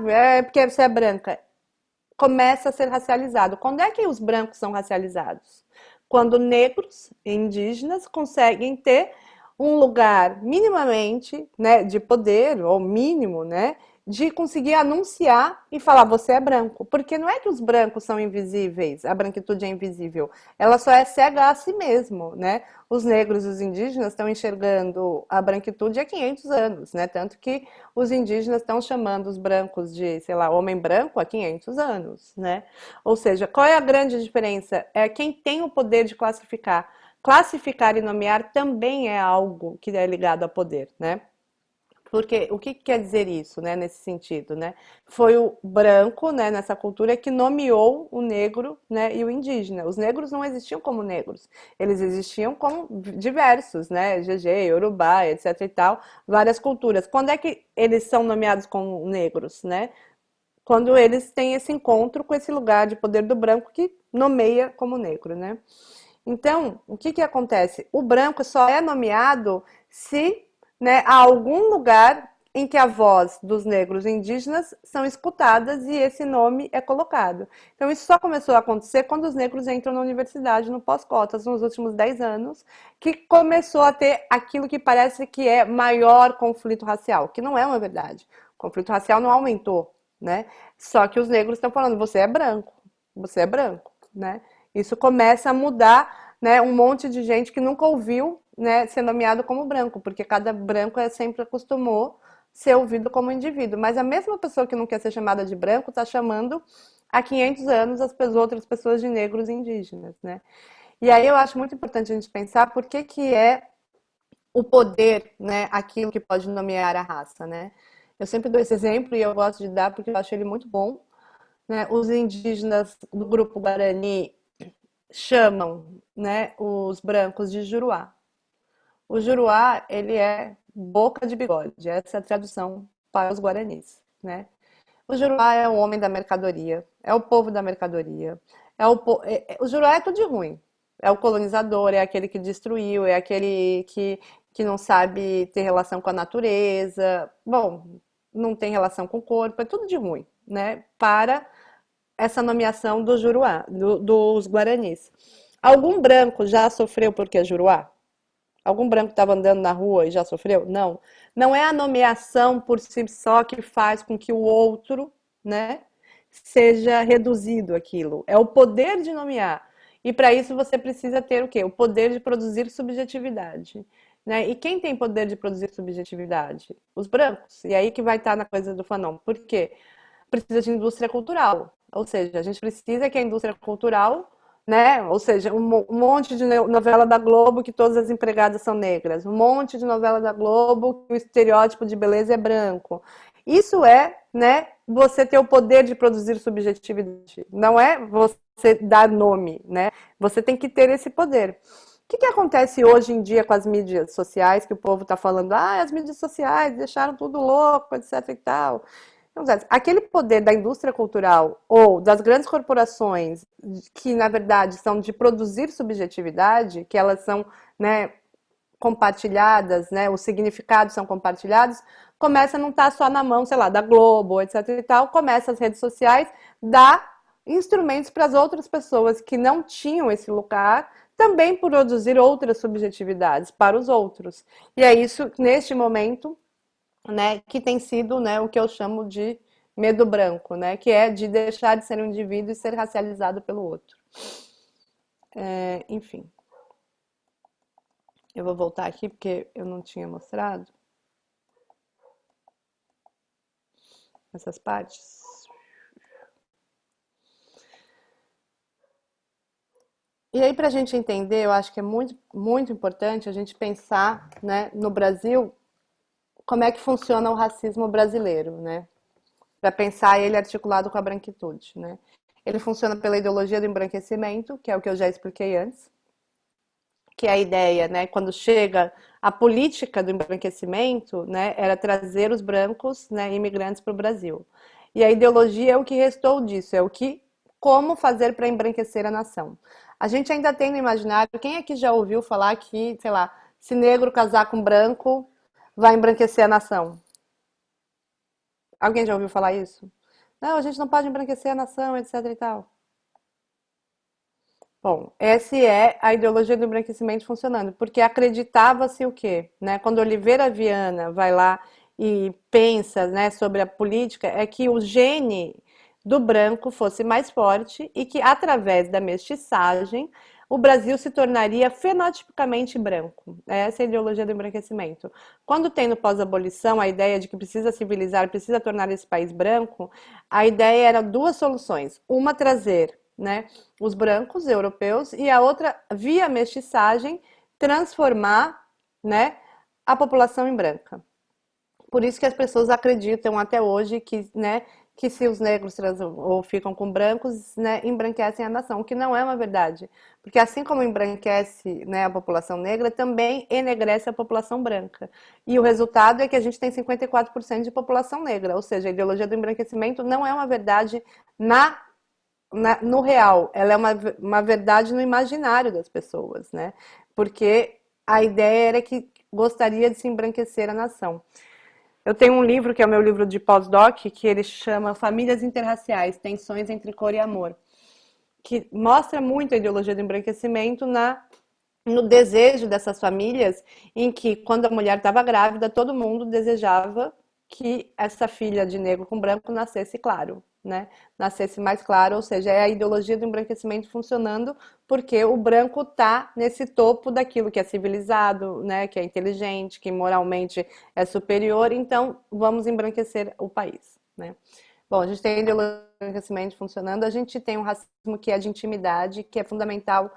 é porque você é branca, começa a ser racializado. Quando é que os brancos são racializados? Quando negros e indígenas conseguem ter um lugar minimamente, né, de poder, ou mínimo, né, de conseguir anunciar e falar: você é branco. Porque não é que os brancos são invisíveis, a branquitude é invisível, ela só é cega a si mesmo, né? Os negros e os indígenas estão enxergando a branquitude há 500 anos, né? Tanto que os indígenas estão chamando os brancos de, sei lá, homem branco há 500 anos, né? Ou seja, qual é a grande diferença? É quem tem o poder de classificar. Classificar e nomear também é algo que é ligado a poder, né? Porque o que quer dizer isso, né, nesse sentido, né? Foi o branco, né, nessa cultura que nomeou o negro, né, e o indígena. Os negros não existiam como negros, eles existiam como diversos, né, GG, Yorubá, etc e tal, várias culturas. Quando é que eles são nomeados como negros, né? Quando eles têm esse encontro com esse lugar de poder do branco que nomeia como negro, né? Então, o que acontece? O branco só é nomeado se, né, há algum lugar em que a voz dos negros indígenas são escutadas e esse nome é colocado. Então, isso só começou a acontecer quando os negros entram na universidade no pós-cotas, nos últimos 10 anos, que começou a ter aquilo que parece que é maior conflito racial, que não é uma verdade. O conflito racial não aumentou, né? Só que os negros estão falando: você é branco, né? Isso começa a mudar, né, um monte de gente que nunca ouviu, né, ser nomeado como branco, porque cada branco sempre acostumou ser ouvido como indivíduo. Mas a mesma pessoa que não quer ser chamada de branco está chamando há 500 anos as outras pessoas de negros e indígenas, né? E aí eu acho muito importante a gente pensar por que que é o poder, né, aquilo que pode nomear a raça, né? Eu sempre dou esse exemplo e eu gosto de dar porque eu acho ele muito bom, né? Os indígenas do grupo Guarani chamam, né, os brancos de Juruá. O Juruá, ele é boca de bigode, essa é a tradução para os guaranis, né? O Juruá é o homem da mercadoria, é o povo da mercadoria. O Juruá é tudo de ruim. É o colonizador, é aquele que destruiu, é aquele que não sabe ter relação com a natureza. Bom, não tem relação com o corpo, é tudo de ruim, né? Para essa nomeação do Juruá, dos Guaranis. Algum branco já sofreu porque é Juruá? Algum branco estava andando na rua e já sofreu? Não. Não é a nomeação por si só que faz com que o outro, né, seja reduzido aquilo. É o poder de nomear. E para isso você precisa ter o quê? O poder de produzir subjetividade. Né? E quem tem poder de produzir subjetividade? Os brancos. E aí que vai estar na coisa do Fanon. Por quê? Precisa de indústria cultural. Ou seja, a gente precisa que a indústria cultural, né? Ou seja, um monte de novela da Globo que todas as empregadas são negras, um monte de novela da Globo que o estereótipo de beleza é branco. Isso é, né, você ter o poder de produzir subjetividade. Não é você dar nome, né? Você tem que ter esse poder. O que acontece hoje em dia com as mídias sociais, que o povo está falando, as mídias sociais deixaram tudo louco, etc e tal. Então, aquele poder da indústria cultural ou das grandes corporações, que na verdade são de produzir subjetividade, que elas são, né, compartilhadas, né, os significados são compartilhados, começa a não estar só na mão, sei lá, da Globo, etc e tal, começa as redes sociais, dá instrumentos para as outras pessoas que não tinham esse lugar, também produzir outras subjetividades para os outros. E é isso, neste momento, né, que tem sido, né, o que eu chamo de medo branco, né, que é de deixar de ser um indivíduo e ser racializado pelo outro. Enfim. Eu vou voltar aqui porque eu não tinha mostrado essas partes. E aí, para a gente entender, eu acho que é muito, muito importante a gente pensar, né, no Brasil, como é que funciona o racismo brasileiro, né? Para pensar ele articulado com a branquitude, né? Ele funciona pela ideologia do embranquecimento, que é o que eu já expliquei antes, que é a ideia, né, quando chega a política do embranquecimento, né, era trazer os brancos, né, imigrantes para o Brasil. E a ideologia é o que restou disso, é o que, como fazer para embranquecer a nação. A gente ainda tem no imaginário, quem aqui já ouviu falar que, sei lá, se negro casar com branco, vai embranquecer a nação? Alguém já ouviu falar isso? Não, a gente não pode embranquecer a nação, etc e tal. Bom, essa é a ideologia do embranquecimento funcionando, porque acreditava-se o quê? Né? Quando Oliveira Viana vai lá e pensa, né, sobre a política, é que o gene do branco fosse mais forte e que, através da mestiçagem, o Brasil se tornaria fenotipicamente branco. Essa é a ideologia do embranquecimento. Quando tem no pós-abolição a ideia de que precisa civilizar, precisa tornar esse país branco, a ideia era duas soluções. Uma, trazer, né, os brancos europeus, e a outra, via mestiçagem, transformar, né, a população em branca. Por isso que as pessoas acreditam até hoje que, né, que se os negros ou ficam com brancos, né, embranquecem a nação, o que não é uma verdade. Porque assim como embranquece, né, a população negra, também enegrece a população branca. E o resultado é que a gente tem 54% de população negra, ou seja, a ideologia do embranquecimento não é uma verdade no real, ela é uma verdade no imaginário das pessoas, né? Porque a ideia era que gostaria de se embranquecer a nação. Eu tenho um livro, que é o meu livro de pós-doc, que ele chama Famílias Interraciais, Tensões entre Cor e Amor, que mostra muito a ideologia do embranquecimento no desejo dessas famílias, em que, quando a mulher estava grávida, todo mundo desejava que essa filha de negro com branco nascesse claro, né? Nascesse mais claro, ou seja, é a ideologia do embranquecimento funcionando, porque o branco está nesse topo daquilo que é civilizado, né? Que é inteligente, que moralmente é superior, então vamos embranquecer o país, né? Bom, a gente tem a ideologia do embranquecimento funcionando, a gente tem um racismo que é de intimidade, que é fundamental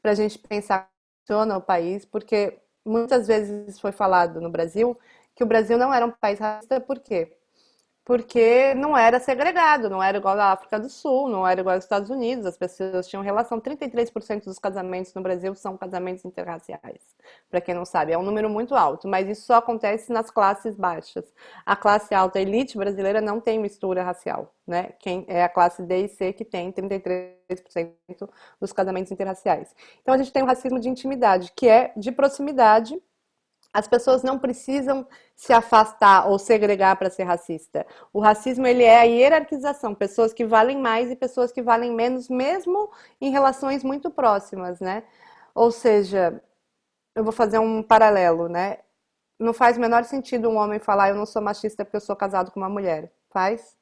para a gente pensar como funciona o país, porque muitas vezes foi falado no Brasil que o Brasil não era um país racista, por quê? Porque não era segregado, não era igual à África do Sul, não era igual aos Estados Unidos, as pessoas tinham relação. 33% dos casamentos no Brasil são casamentos interraciais. Para quem não sabe, é um número muito alto, mas isso só acontece nas classes baixas. A classe alta, a elite brasileira não tem mistura racial, né? Quem é a classe D e C que tem 33% dos casamentos interraciais. Então a gente tem o racismo de intimidade, que é de proximidade. As pessoas não precisam se afastar ou segregar para ser racista. O racismo, ele é a hierarquização, pessoas que valem mais e pessoas que valem menos, mesmo em relações muito próximas, né? Ou seja, eu vou fazer um paralelo, né? Não faz o menor sentido um homem falar eu não sou machista porque eu sou casado com uma mulher. Faz?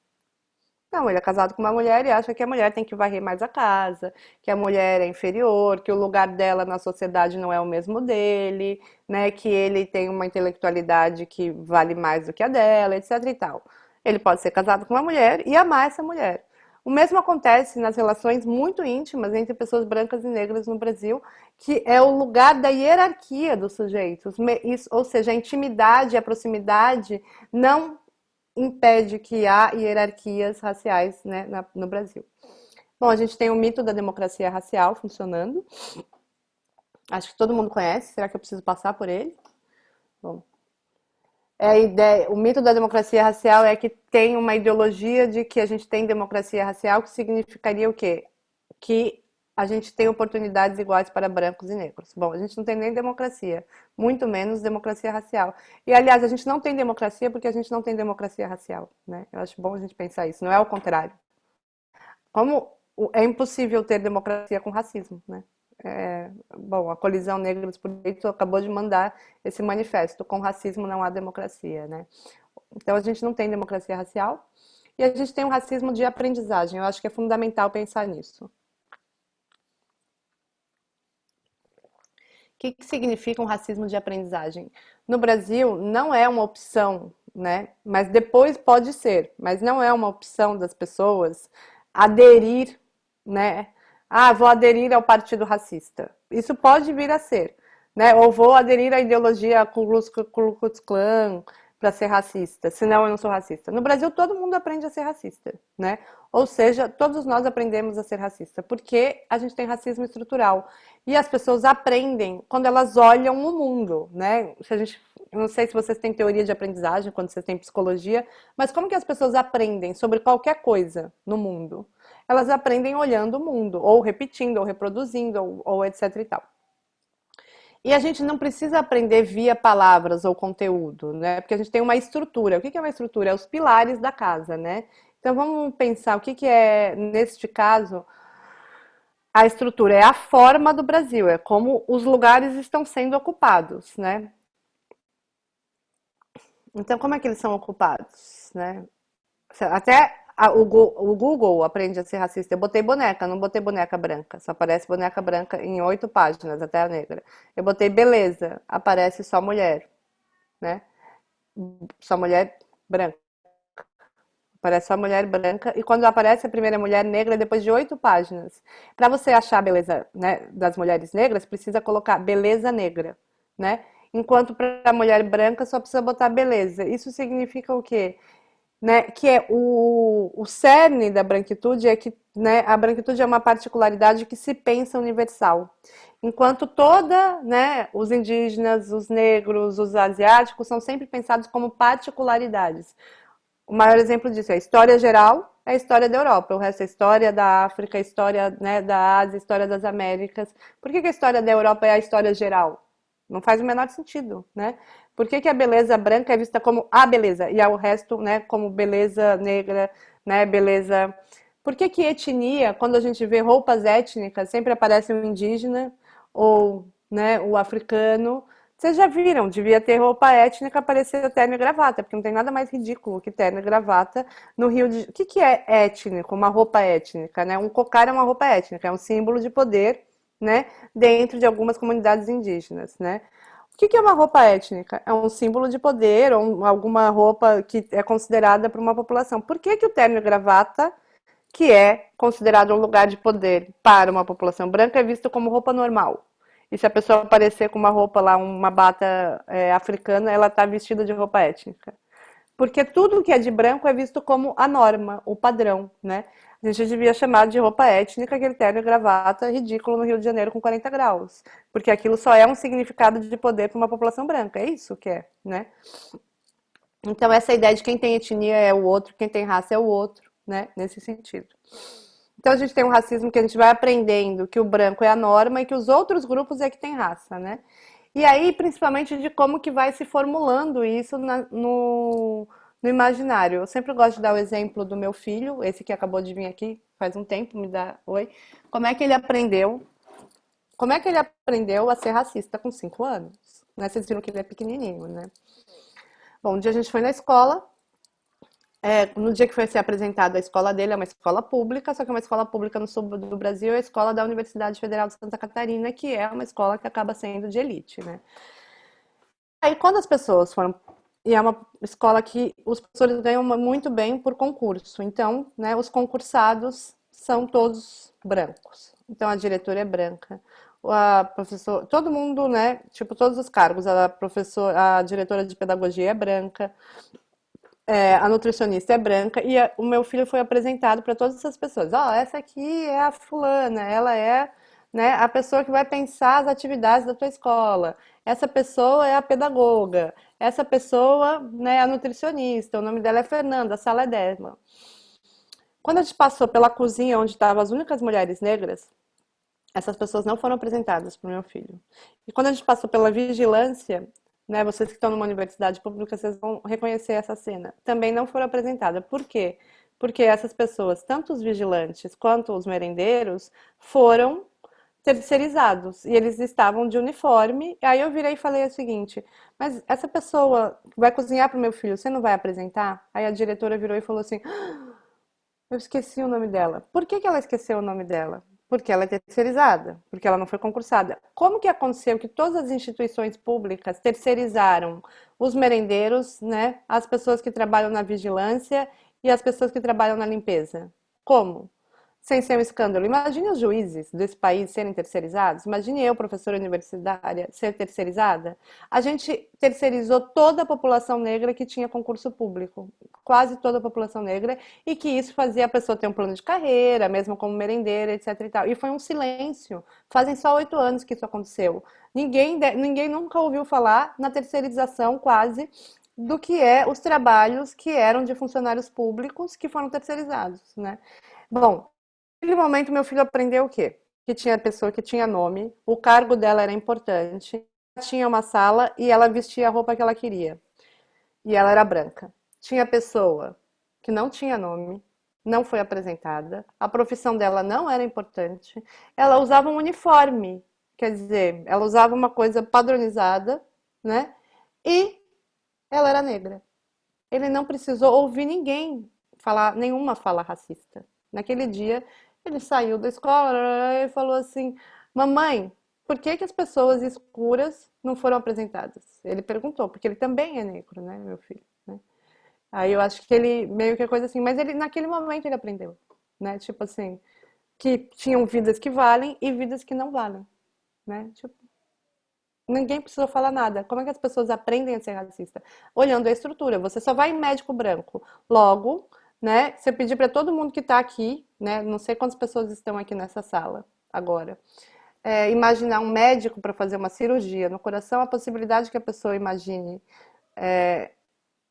Não, ele é casado com uma mulher e acha que a mulher tem que varrer mais a casa, que a mulher é inferior, que o lugar dela na sociedade não é o mesmo dele, né? Que ele tem uma intelectualidade que vale mais do que a dela, etc e tal. Ele pode ser casado com uma mulher e amar essa mulher. O mesmo acontece nas relações muito íntimas entre pessoas brancas e negras no Brasil, que é o lugar da hierarquia dos sujeitos. Ou seja, a intimidade, a proximidade não impede que há hierarquias raciais, né, no Brasil. Bom, a gente tem o mito da democracia racial funcionando. Acho que todo mundo conhece. Será que eu preciso passar por ele? Bom, a ideia, o mito da democracia racial é que tem uma ideologia de que a gente tem democracia racial, que significaria o quê? Que a gente tem oportunidades iguais para brancos e negros. Bom, a gente não tem nem democracia, muito menos democracia racial. E, aliás, a gente não tem democracia porque a gente não tem democracia racial, né? Eu acho bom a gente pensar isso, não é o contrário. Como é impossível ter democracia com racismo, né? Bom, a Colisão Negros por Direito acabou de mandar esse manifesto, com racismo não há democracia, né? Então a gente não tem democracia racial e a gente tem um racismo de aprendizagem. Eu acho que é fundamental pensar nisso. O que significa um racismo de aprendizagem? No Brasil, não é uma opção, né? Mas depois pode ser, mas não é uma opção das pessoas aderir, né? Ah, vou aderir ao partido racista. Isso pode vir a ser, né? Ou vou aderir à ideologia Ku Klux Klan para ser racista, senão eu não sou racista. No Brasil, todo mundo aprende a ser racista, né? Ou seja, todos nós aprendemos a ser racista, porque a gente tem racismo estrutural. E as pessoas aprendem quando elas olham o mundo, né? Eu não sei se vocês têm teoria de aprendizagem, quando vocês têm psicologia, mas como que as pessoas aprendem sobre qualquer coisa no mundo? Elas aprendem olhando o mundo, ou repetindo, ou reproduzindo, ou etc e tal. E a gente não precisa aprender via palavras ou conteúdo, né? Porque a gente tem uma estrutura. O que é uma estrutura? É os pilares da casa, né? Então vamos pensar o que é, neste caso, a estrutura. É a forma do Brasil, é como os lugares estão sendo ocupados, né? Então como é que eles são ocupados, né? Até o Google aprende a ser racista. Eu botei boneca, não botei boneca branca. Só aparece boneca branca em 8 páginas, até a negra. Eu botei beleza, aparece só mulher, né? Só mulher branca. Aparece só mulher branca. E quando aparece a primeira mulher negra, depois de 8 páginas. Para você achar a beleza, né, das mulheres negras, precisa colocar beleza negra, né? Enquanto para a mulher branca só precisa botar beleza. Isso significa o quê? Né, que é o cerne da branquitude é que, né, a branquitude é uma particularidade que se pensa universal. Enquanto né, os indígenas, os negros, os asiáticos são sempre pensados como particularidades. O maior exemplo disso é a história geral, é a história da Europa, o resto é a história da África, a história, né, da Ásia, a história das Américas. Por que a história da Europa é a história geral? Não faz o menor sentido, né? Por que a beleza branca é vista como a beleza e o resto, né, como beleza negra, né, beleza... Por que etnia, quando a gente vê roupas étnicas, sempre aparece um indígena ou, né, o africano? Vocês já viram, devia ter roupa étnica aparecer terno e gravata, porque não tem nada mais ridículo que terno e gravata no Rio de... O que é étnico, uma roupa étnica, né? Um cocar é uma roupa étnica, é um símbolo de poder, né, dentro de algumas comunidades indígenas, né? O que é uma roupa étnica? É um símbolo de poder ou alguma roupa que é considerada por uma população. Por que o terno e gravata que é considerado um lugar de poder para uma população branca é visto como roupa normal. E se a pessoa aparecer com uma roupa lá, uma bata africana, ela está vestida de roupa étnica. Porque tudo que é de branco é visto como a norma, o padrão, né? A gente devia chamar de roupa étnica aquele terno e gravata ridículo no Rio de Janeiro com 40 graus. Porque aquilo só é um significado de poder para uma população branca. É isso que é, né? Então, essa ideia de quem tem etnia é o outro, quem tem raça é o outro, né? Nesse sentido. Então, a gente tem um racismo que a gente vai aprendendo que o branco é a norma e que os outros grupos é que tem raça, né? E aí, principalmente, de como que vai se formulando isso no imaginário. Eu sempre gosto de dar o exemplo do meu filho, esse que acabou de vir aqui faz um tempo, me dá oi. Como é que ele aprendeu? Como é que ele aprendeu a ser racista com 5 anos? Né? Vocês viram que ele é pequenininho, né? Bom, um dia a gente foi na escola, no dia que foi ser apresentado a escola dele, é uma escola pública, só que é uma escola pública no sul do Brasil, é a escola da Universidade Federal de Santa Catarina, que é uma escola que acaba sendo de elite, né? Aí quando as pessoas foram... E é uma escola que os professores ganham muito bem por concurso, então, né, os concursados são todos brancos. Então a diretora é branca, a professora, todo mundo, né, tipo todos os cargos, a diretora de pedagogia é branca, a nutricionista é branca e o meu filho foi apresentado para todas essas pessoas. Essa aqui é a fulana, ela é, né, a pessoa que vai pensar as atividades da tua escola. Essa pessoa é a pedagoga. Essa pessoa, né, é a nutricionista. O nome dela é Fernanda, a sala é dela. Quando a gente passou pela cozinha onde estavam as únicas mulheres negras, essas pessoas não foram apresentadas para o meu filho. E quando a gente passou pela vigilância, né, vocês que estão numa universidade pública, vocês vão reconhecer essa cena. Também não foram apresentadas. Por quê? Porque essas pessoas, tanto os vigilantes quanto os merendeiros, foram terceirizados. E eles estavam de uniforme. Aí eu virei e falei o seguinte, mas essa pessoa que vai cozinhar para o meu filho, você não vai apresentar? Aí a diretora virou e falou assim, eu esqueci o nome dela. Por que ela esqueceu o nome dela? Porque ela é terceirizada, porque ela não foi concursada. Como que aconteceu que todas as instituições públicas terceirizaram os merendeiros, né, as pessoas que trabalham na vigilância e as pessoas que trabalham na limpeza? Como? Sem ser um escândalo. Imagine os juízes desse país serem terceirizados. Imagine eu, professora universitária, ser terceirizada. A gente terceirizou toda a população negra que tinha concurso público. Quase toda a população negra. E que isso fazia a pessoa ter um plano de carreira, mesmo como merendeira, etc. E tal. E foi um silêncio. Fazem só 8 anos que isso aconteceu. Ninguém nunca ouviu falar na terceirização quase do que é os trabalhos que eram de funcionários públicos que foram terceirizados, né? Bom, naquele momento, meu filho aprendeu o quê? Que tinha pessoa que tinha nome, o cargo dela era importante, tinha uma sala e ela vestia a roupa que ela queria. E ela era branca. Tinha pessoa que não tinha nome, não foi apresentada, a profissão dela não era importante, ela usava um uniforme, quer dizer, ela usava uma coisa padronizada, né? E ela era negra. Ele não precisou ouvir ninguém falar, nenhuma fala racista. Naquele dia, ele saiu da escola e falou assim, mamãe, por que as pessoas escuras não foram apresentadas? Ele perguntou, porque ele também é negro, né, meu filho? Né? Aí eu acho que ele, meio que coisa assim, mas ele, naquele momento ele aprendeu, né, tipo assim, que tinham vidas que valem e vidas que não valem, né, tipo, ninguém precisou falar nada. Como é que as pessoas aprendem a ser racista? Olhando a estrutura, você só vai em médico branco, logo... Né? Se eu pedir para todo mundo que está aqui, né? Não sei quantas pessoas estão aqui nessa sala agora, imaginar um médico para fazer uma cirurgia no coração, a possibilidade que a pessoa imagine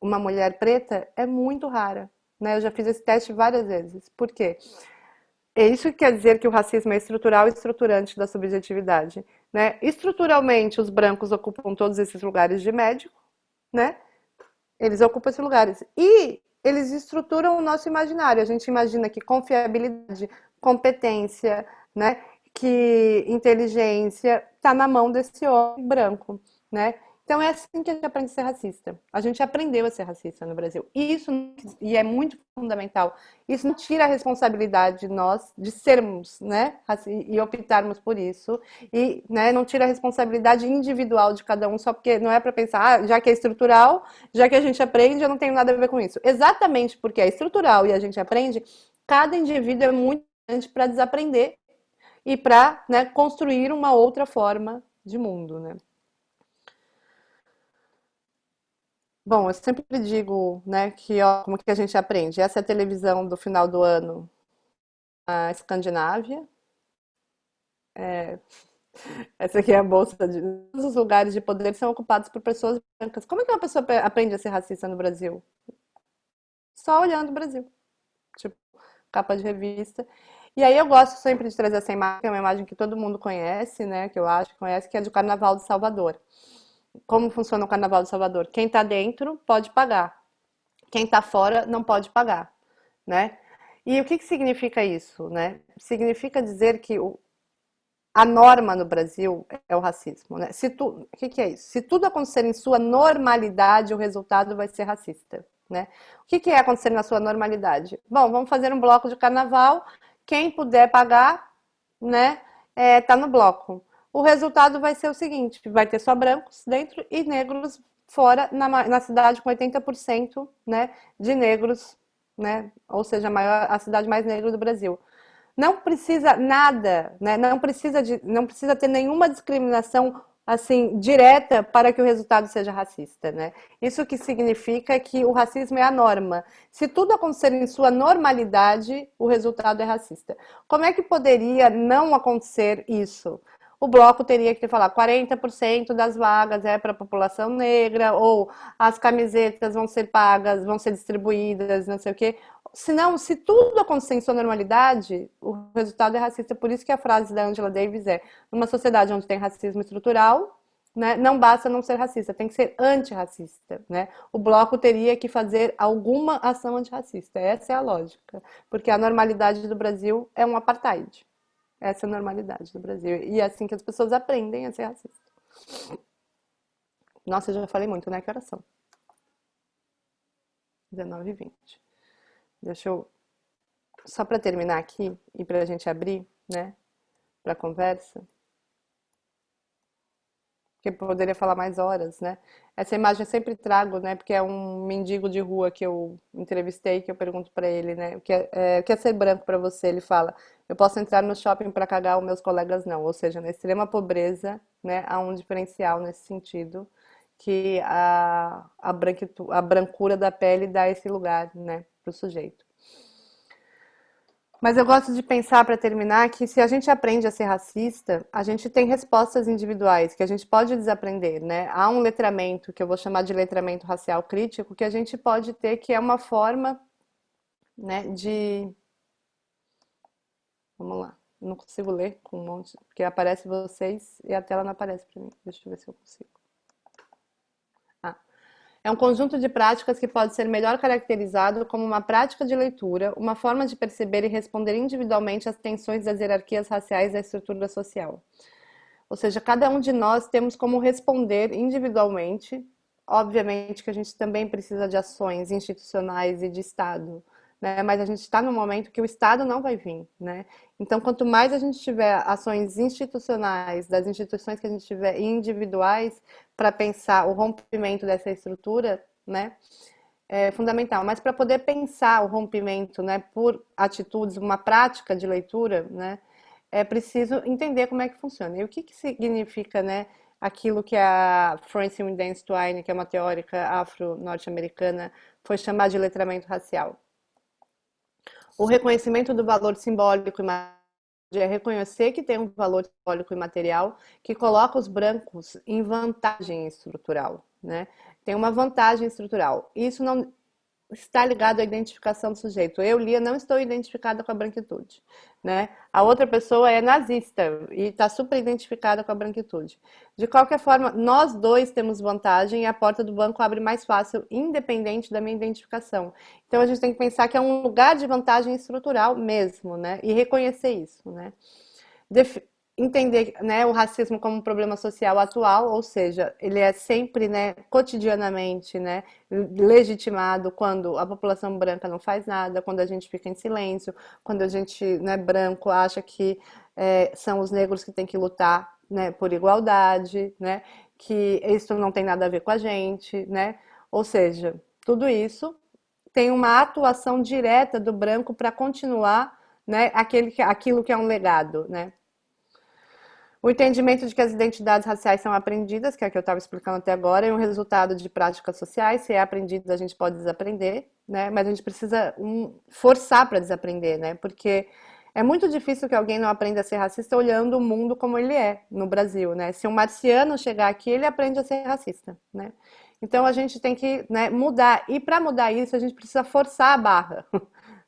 uma mulher preta é muito rara. Né? Eu já fiz esse teste várias vezes. Por quê? Isso quer dizer que o racismo é estrutural e estruturante da subjetividade. Né? Estruturalmente, os brancos ocupam todos esses lugares de médico, né? Eles ocupam esses lugares. E eles estruturam o nosso imaginário. A gente imagina que confiabilidade, competência, né, que inteligência está na mão desse homem branco, né? Então é assim que a gente aprende a ser racista. A gente aprendeu a ser racista no Brasil. E é muito fundamental. Isso não tira a responsabilidade de nós de sermos, né, e optarmos por isso. E, né, não tira a responsabilidade individual de cada um, só porque não é para pensar, já que é estrutural, já que a gente aprende, eu não tenho nada a ver com isso. Exatamente porque é estrutural e a gente aprende, cada indivíduo é muito importante para desaprender e para, né, construir uma outra forma de mundo, né? Bom, eu sempre digo, né, que ó, como que a gente aprende? Essa é a televisão do final do ano na Escandinávia. Essa aqui é a bolsa de todos os lugares de poder são ocupados por pessoas brancas. Como é que uma pessoa aprende a ser racista no Brasil? Só olhando o Brasil, tipo, capa de revista. E aí eu gosto sempre de trazer essa imagem, que é uma imagem que todo mundo conhece, né, que eu acho que conhece, que é do Carnaval de Salvador. Como funciona o Carnaval de Salvador? Quem está dentro pode pagar, quem está fora não pode pagar, né? E o que que significa isso, né? Significa dizer que a norma no Brasil é o racismo, né? O que que é isso? Se tudo acontecer em sua normalidade, o resultado vai ser racista, né? O que que é acontecer na sua normalidade? Bom, vamos fazer um bloco de carnaval, quem puder pagar, né, tá no bloco. O resultado vai ser o seguinte, vai ter só brancos dentro e negros fora, na cidade com 80%, né, de negros, né, ou seja, a cidade mais negra do Brasil. Não precisa nada, né? Não precisa ter nenhuma discriminação assim direta para que o resultado seja racista, né? Isso que significa que o racismo é a norma. Se tudo acontecer em sua normalidade, o resultado é racista. Como é que poderia não acontecer isso? O bloco teria que falar 40% das vagas é para a população negra, ou as camisetas vão ser pagas, vão ser distribuídas, não sei o quê. Senão, se tudo acontecer em sua normalidade, o resultado é racista. Por isso que a frase da Angela Davis é: numa sociedade onde tem racismo estrutural, né, não basta não ser racista, tem que ser antirracista, né? O bloco teria que fazer alguma ação antirracista. Essa é a lógica. Porque a normalidade do Brasil é um apartheid. Essa é a normalidade do Brasil. E é assim que as pessoas aprendem a ser racistas. Nossa, eu já falei muito, né? Que horas são? 19h20. Deixa eu. Só para terminar aqui e para a gente abrir, né? Para conversa. Porque poderia falar mais horas, né? Essa imagem eu sempre trago, né? Porque é um mendigo de rua que eu entrevistei, que eu pergunto para ele, né? O que é ser branco para você? Ele fala: eu posso entrar no shopping para cagar, os meus colegas não. Ou seja, na extrema pobreza, né? Há um diferencial nesse sentido que a brancura da pele dá esse lugar, né? Para o sujeito. Mas eu gosto de pensar, para terminar, que se a gente aprende a ser racista, a gente tem respostas individuais que a gente pode desaprender, né? Há um letramento, que eu vou chamar de letramento racial crítico, que a gente pode ter, que é uma forma, né, de... Vamos lá. Não consigo ler com um monte, porque aparece vocês e a tela não aparece para mim. Deixa eu ver se eu consigo. É um conjunto de práticas que pode ser melhor caracterizado como uma prática de leitura, uma forma de perceber e responder individualmente às tensões das hierarquias raciais da estrutura social. Ou seja, cada um de nós temos como responder individualmente. Obviamente que a gente também precisa de ações institucionais e de Estado, né? Mas a gente está num momento que o Estado não vai vir, né? Então, quanto mais a gente tiver ações institucionais, das instituições que a gente tiver individuais, para pensar o rompimento dessa estrutura, né? É fundamental. Mas para poder pensar o rompimento, né, por atitudes, uma prática de leitura, né, é preciso entender como é que funciona. E o que que significa, né, aquilo que a Francine Windenstein, que é uma teórica afro-norte-americana, foi chamar de letramento racial. O reconhecimento do valor simbólico e material é reconhecer que tem um valor simbólico e material que coloca os brancos em vantagem estrutural, né? Tem uma vantagem estrutural. Isso não está ligado à identificação do sujeito. Eu, Lia, não estou identificada com a branquitude, né? A outra pessoa é nazista e está super identificada com a branquitude. De qualquer forma, nós dois temos vantagem e a porta do banco abre mais fácil, independente da minha identificação. Então a gente tem que pensar que é um lugar de vantagem estrutural mesmo, né? E reconhecer isso, né? Entender, né, o racismo como um problema social atual, ou seja, ele é sempre, né, cotidianamente, né, legitimado quando a população branca não faz nada, quando a gente fica em silêncio, quando a gente, né, branco acha que são os negros que têm que lutar, né, por igualdade, né, que isso não tem nada a ver com a gente, né, ou seja, tudo isso tem uma atuação direta do branco para continuar, né, aquilo que é um legado, né? O entendimento de que as identidades raciais são aprendidas, que é o que eu estava explicando até agora, é um resultado de práticas sociais. Se é aprendido, a gente pode desaprender, né? Mas a gente precisa forçar para desaprender, né? Porque é muito difícil que alguém não aprenda a ser racista olhando o mundo como ele é no Brasil, né? Se um marciano chegar aqui, ele aprende a ser racista, né? Então a gente tem que, né, mudar. E para mudar isso, a gente precisa forçar a barra,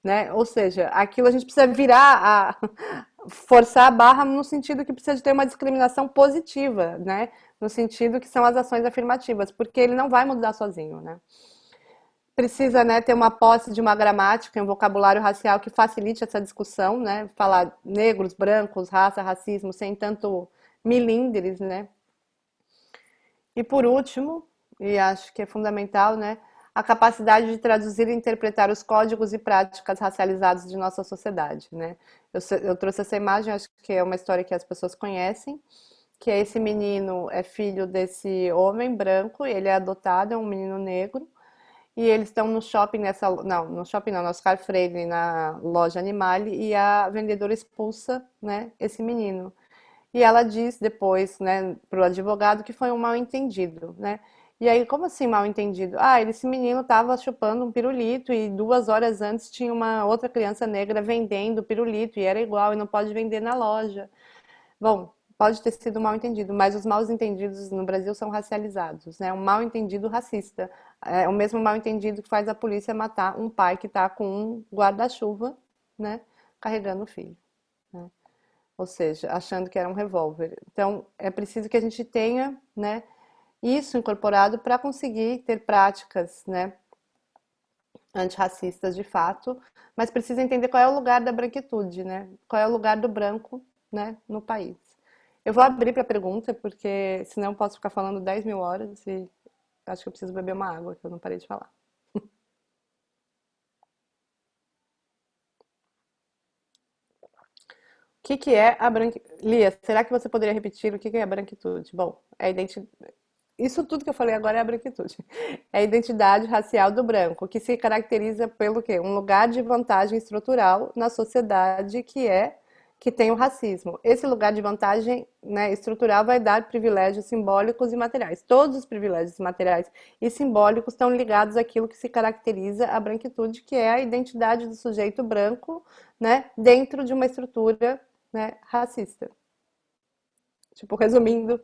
né? Ou seja, aquilo a gente precisa forçar a barra no sentido que precisa de ter uma discriminação positiva, né? No sentido que são as ações afirmativas, porque ele não vai mudar sozinho, né? Precisa, né, ter uma posse de uma gramática e um vocabulário racial que facilite essa discussão, né? Falar negros, brancos, raça, racismo, sem tanto milímetros, né? E por último, e acho que é fundamental, né, a capacidade de traduzir e interpretar os códigos e práticas racializados de nossa sociedade, né? Eu trouxe essa imagem, acho que é uma história que as pessoas conhecem, que é esse menino é filho desse homem branco, ele é adotado, é um menino negro, e eles estão no shopping no shopping não, no Oscar Freire, na loja Animale, e a vendedora expulsa, né, esse menino. E ela diz depois, né, para o advogado que foi um mal-entendido, né? E aí, como assim mal-entendido? Ah, esse menino estava chupando um pirulito e 2 horas antes tinha uma outra criança negra vendendo pirulito e era igual e não pode vender na loja. Bom, pode ter sido mal-entendido, mas os mal-entendidos no Brasil são racializados, né? Um mal-entendido racista. É o mesmo mal-entendido que faz a polícia matar um pai que está com um guarda-chuva, né, carregando o filho, né? Ou seja, achando que era um revólver. Então, é preciso que a gente tenha, né, isso incorporado para conseguir ter práticas, né, antirracistas de fato, mas precisa entender qual é o lugar da branquitude, né? Qual é o lugar do branco, né, no país. Eu vou abrir para pergunta, porque senão eu posso ficar falando 10 mil horas e acho que eu preciso beber uma água, que eu não parei de falar. O que que é a branquitude? Lia, será que você poderia repetir o que que é a branquitude? Bom, é a identidade. Isso tudo que eu falei agora é a branquitude. É a identidade racial do branco, que se caracteriza pelo quê? Um lugar de vantagem estrutural na sociedade que tem o racismo. Esse lugar de vantagem, né, estrutural vai dar privilégios simbólicos e materiais. Todos os privilégios materiais e simbólicos estão ligados àquilo que se caracteriza a branquitude, que é a identidade do sujeito branco, né, dentro de uma estrutura, né, racista. Tipo, resumindo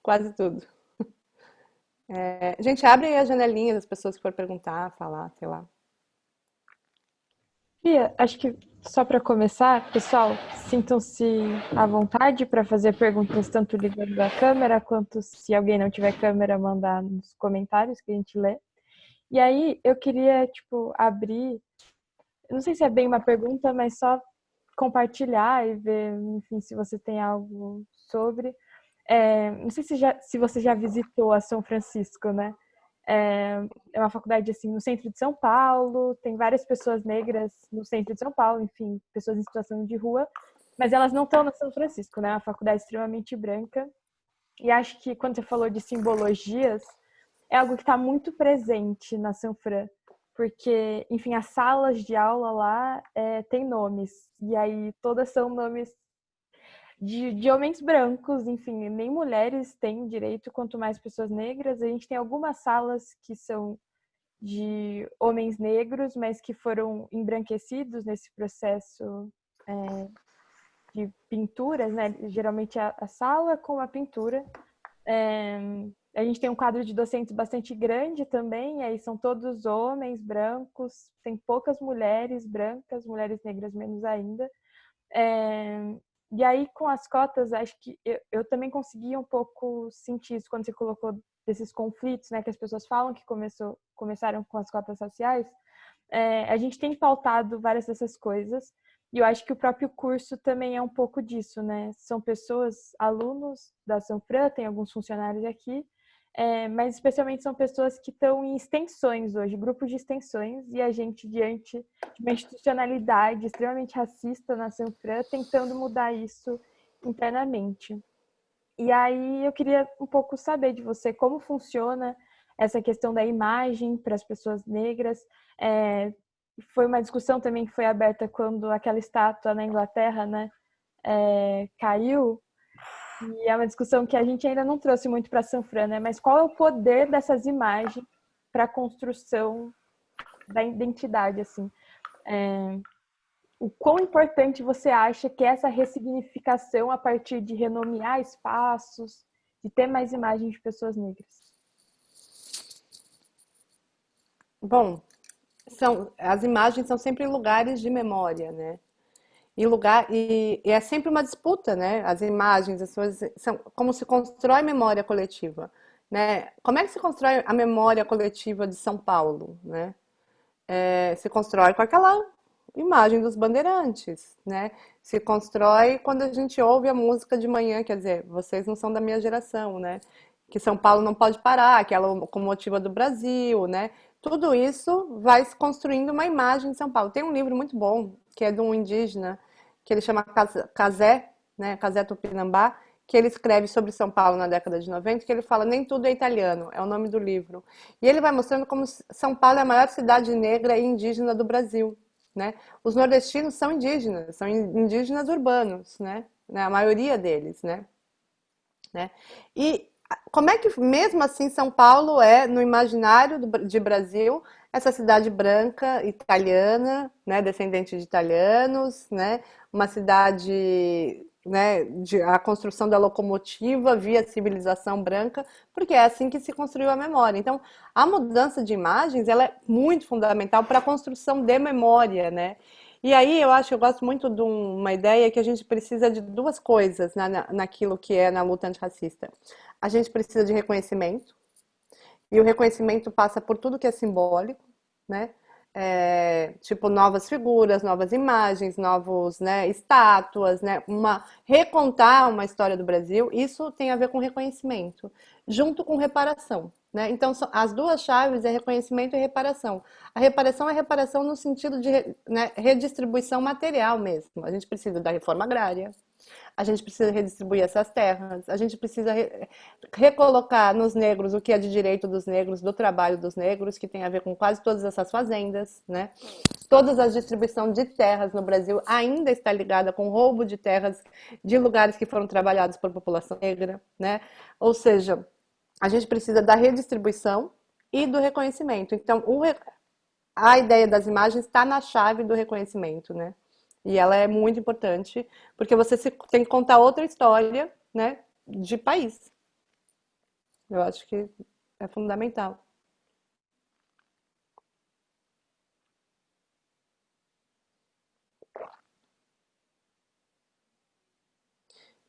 quase tudo. Gente, abre aí a janelinha das pessoas que for perguntar, falar, sei lá. Bia, acho que só para começar, pessoal, sintam-se à vontade para fazer perguntas tanto ligando a câmera quanto se alguém não tiver câmera, mandar nos comentários que a gente lê. E aí eu queria, tipo, abrir, eu não sei se é bem uma pergunta, mas só compartilhar e ver, enfim, se você tem algo sobre. Não sei se você já visitou a São Francisco, né? É uma faculdade assim no centro de São Paulo, tem várias pessoas negras no centro de São Paulo, enfim, pessoas em situação de rua, mas elas não estão na São Francisco, né? É uma faculdade extremamente branca. E acho que quando você falou de simbologias, é algo que está muito presente na São Fran, porque, enfim, as salas de aula lá têm nomes, e aí todas são nomes de homens brancos, enfim, nem mulheres têm direito, quanto mais pessoas negras. A gente tem algumas salas que são de homens negros, mas que foram embranquecidos nesse processo de pinturas, né? Geralmente a sala com a pintura. A gente tem um quadro de docentes bastante grande também, e aí são todos homens brancos, tem poucas mulheres brancas, mulheres negras menos ainda. E aí, com as cotas, acho que eu também consegui um pouco sentir isso quando você colocou desses conflitos, né, que as pessoas falam que começaram com as cotas raciais. A gente tem pautado várias dessas coisas, e eu acho que o próprio curso também é um pouco disso, né? São pessoas, alunos da São Fran, tem alguns funcionários aqui, mas especialmente são pessoas que estão em extensões hoje, grupos de extensões, e a gente, diante de uma institucionalidade extremamente racista na São Fran, tentando mudar isso internamente. E aí eu queria um pouco saber de você como funciona essa questão da imagem para as pessoas negras. Foi uma discussão também que foi aberta quando aquela estátua na Inglaterra, né, caiu. E é uma discussão que a gente ainda não trouxe muito para San Fran, né? Mas qual é o poder dessas imagens para a construção da identidade, assim? O quão importante você acha que é essa ressignificação a partir de renomear espaços, de ter mais imagens de pessoas negras? Bom, as imagens são sempre lugares de memória, né? E é sempre uma disputa, né? As imagens, são como se constrói memória coletiva, né? Como é que se constrói a memória coletiva de São Paulo, né? Se constrói com aquela imagem dos bandeirantes, né? Se constrói quando a gente ouve a música de manhã, quer dizer, vocês não são da minha geração, né? Que São Paulo não pode parar, aquela locomotiva do Brasil, né? Tudo isso vai se construindo uma imagem de São Paulo. Tem um livro muito bom, que é de um indígena, que ele chama Cazé, né? Cazé Tupinambá, que ele escreve sobre São Paulo na década de 90, que ele fala nem tudo é italiano, é o nome do livro. E ele vai mostrando como São Paulo é a maior cidade negra e indígena do Brasil, né? Os nordestinos são indígenas urbanos, né? A maioria deles, né? E como é que, mesmo assim, São Paulo é, no imaginário de Brasil, essa cidade branca, italiana, né, descendente de italianos, né, uma cidade, né, a construção da locomotiva via civilização branca, porque é assim que se construiu a memória. Então, a mudança de imagens, ela é muito fundamental para a construção de memória, né? E aí eu gosto muito de uma ideia que a gente precisa de duas coisas naquilo que é na luta antirracista. A gente precisa de reconhecimento, e o reconhecimento passa por tudo que é simbólico, né? Tipo novas figuras, novas imagens, novos, né, estátuas, né? Recontar uma história do Brasil, isso tem a ver com reconhecimento, junto com reparação, né? Então, as duas chaves é reconhecimento e reparação. A reparação é reparação no sentido de, né, redistribuição material mesmo. A gente precisa da reforma agrária, a gente precisa redistribuir essas terras, a gente precisa recolocar nos negros o que é de direito dos negros, do trabalho dos negros, que tem a ver com quase todas essas fazendas, né? Todas as distribuição de terras no Brasil ainda está ligada com roubo de terras de lugares que foram trabalhados por população negra, né? Ou seja, a gente precisa da redistribuição e do reconhecimento. Então, a ideia das imagens está na chave do reconhecimento, né? E ela é muito importante, porque você tem que contar outra história, né, de país. Eu acho que é fundamental.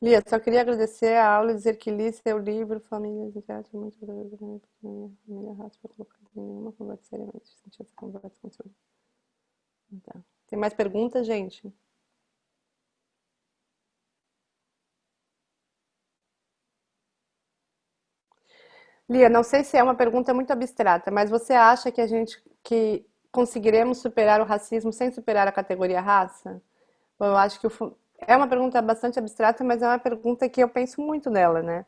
Lia, só queria agradecer a aula e dizer que li seu livro, Famílias em Teatro, muito obrigada. Minha família raça foi colocada em nenhuma conversa seriamente. Senti essa conversa com o senhor. Tá. Tem mais perguntas, gente? Lia, não sei se é uma pergunta muito abstrata, mas você acha que conseguiremos superar o racismo sem superar a categoria raça? Bom, eu acho que é uma pergunta bastante abstrata, mas é uma pergunta que eu penso muito nela, né?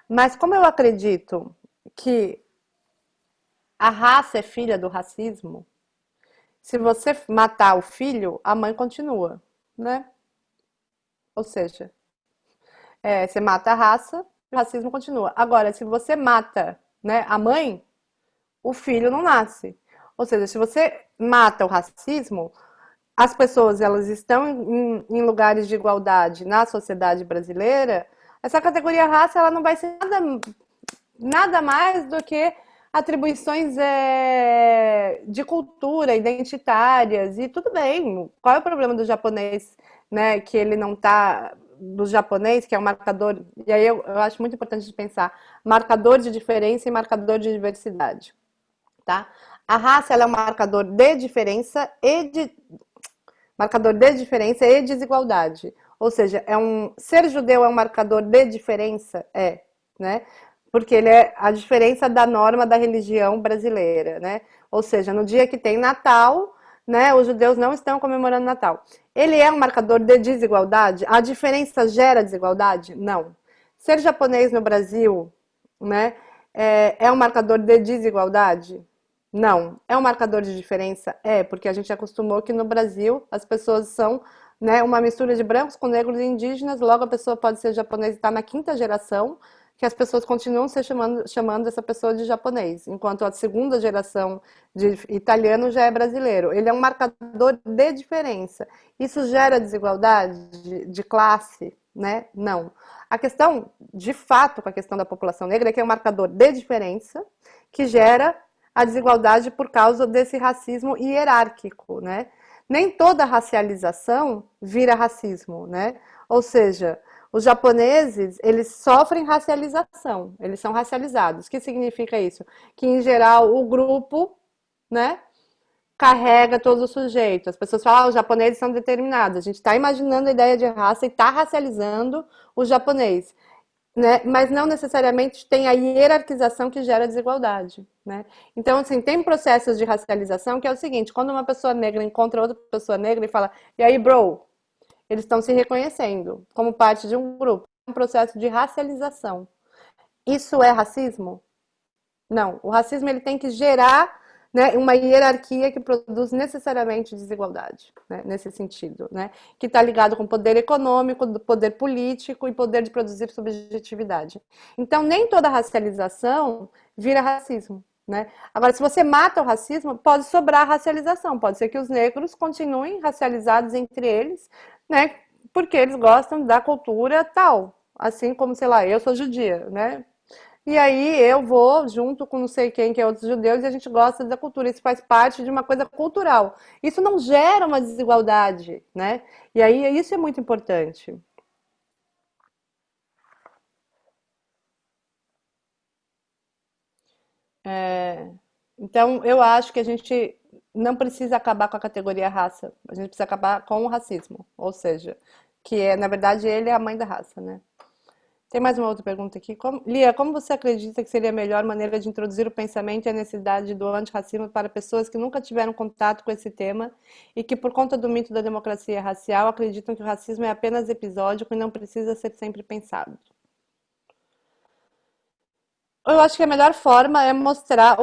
Mas como eu acredito que a raça é filha do racismo, se você matar o filho, a mãe continua, né? Ou seja, você mata a raça, o racismo continua. Agora, se você mata, né, a mãe, o filho não nasce. Ou seja, se você mata o racismo, as pessoas elas estão em lugares de igualdade na sociedade brasileira, essa categoria raça ela não vai ser nada mais do que atribuições de cultura, identitárias, e tudo bem. Qual é o problema do japonês, né, que ele não está do japonês, que é um marcador, e aí eu acho muito importante de pensar, marcador de diferença e marcador de diversidade, tá? A raça ela é um marcador de diferença e desigualdade. Ou seja, ser judeu é um marcador de diferença? Né? Porque ele é a diferença da norma da religião brasileira, né? Ou seja, no dia que tem Natal, né, os judeus não estão comemorando Natal. Ele é um marcador de desigualdade? A diferença gera desigualdade? Não. Ser japonês no Brasil, né, É um marcador de desigualdade? Não. É um marcador de diferença? É, porque a gente acostumou que no Brasil as pessoas são, né, uma mistura de brancos com negros e indígenas, logo a pessoa pode ser japonesa e está na quinta geração, que as pessoas continuam chamando essa pessoa de japonês, enquanto a segunda geração de italiano já é brasileiro. Ele é um marcador de diferença. Isso gera desigualdade de classe, né? Não. A questão, de fato, com a questão da população negra, é que é um marcador de diferença que gera a desigualdade por causa desse racismo hierárquico, né? Nem toda racialização vira racismo, né? Ou seja, os japoneses, eles sofrem racialização, eles são racializados. O que significa isso? Que, em geral, o grupo, né, carrega todos os sujeitos. As pessoas falam, os japoneses são determinados. A gente está imaginando a ideia de raça e está racializando o japonês, né? Mas não necessariamente tem a hierarquização que gera desigualdade, né? Então, assim, tem processos de racialização que é o seguinte, quando uma pessoa negra encontra outra pessoa negra e fala, e aí, bro? Eles estão se reconhecendo como parte de um grupo. É um processo de racialização. Isso é racismo? Não. O racismo ele tem que gerar, né, uma hierarquia que produz necessariamente desigualdade, né, nesse sentido, né, que está ligado com poder econômico, poder político e poder de produzir subjetividade. Então, nem toda racialização vira racismo. Né? Agora, se você mata o racismo, pode sobrar racialização. Pode ser que os negros continuem racializados entre eles, né? Porque eles gostam da cultura tal. Assim como, sei lá, eu sou judia, né? E aí eu vou junto com não sei quem que é outros judeus e a gente gosta da cultura. Isso faz parte de uma coisa cultural. Isso não gera uma desigualdade, né? E aí isso é muito importante. Então, eu acho que a gente não precisa acabar com a categoria raça, a gente precisa acabar com o racismo, ou seja, que é, na verdade, ele é a mãe da raça, né? Tem mais uma outra pergunta aqui. Lia, como você acredita que seria a melhor maneira de introduzir o pensamento e a necessidade do antirracismo para pessoas que nunca tiveram contato com esse tema e que, por conta do mito da democracia racial, acreditam que o racismo é apenas episódico e não precisa ser sempre pensado? Eu acho que a melhor forma é mostrar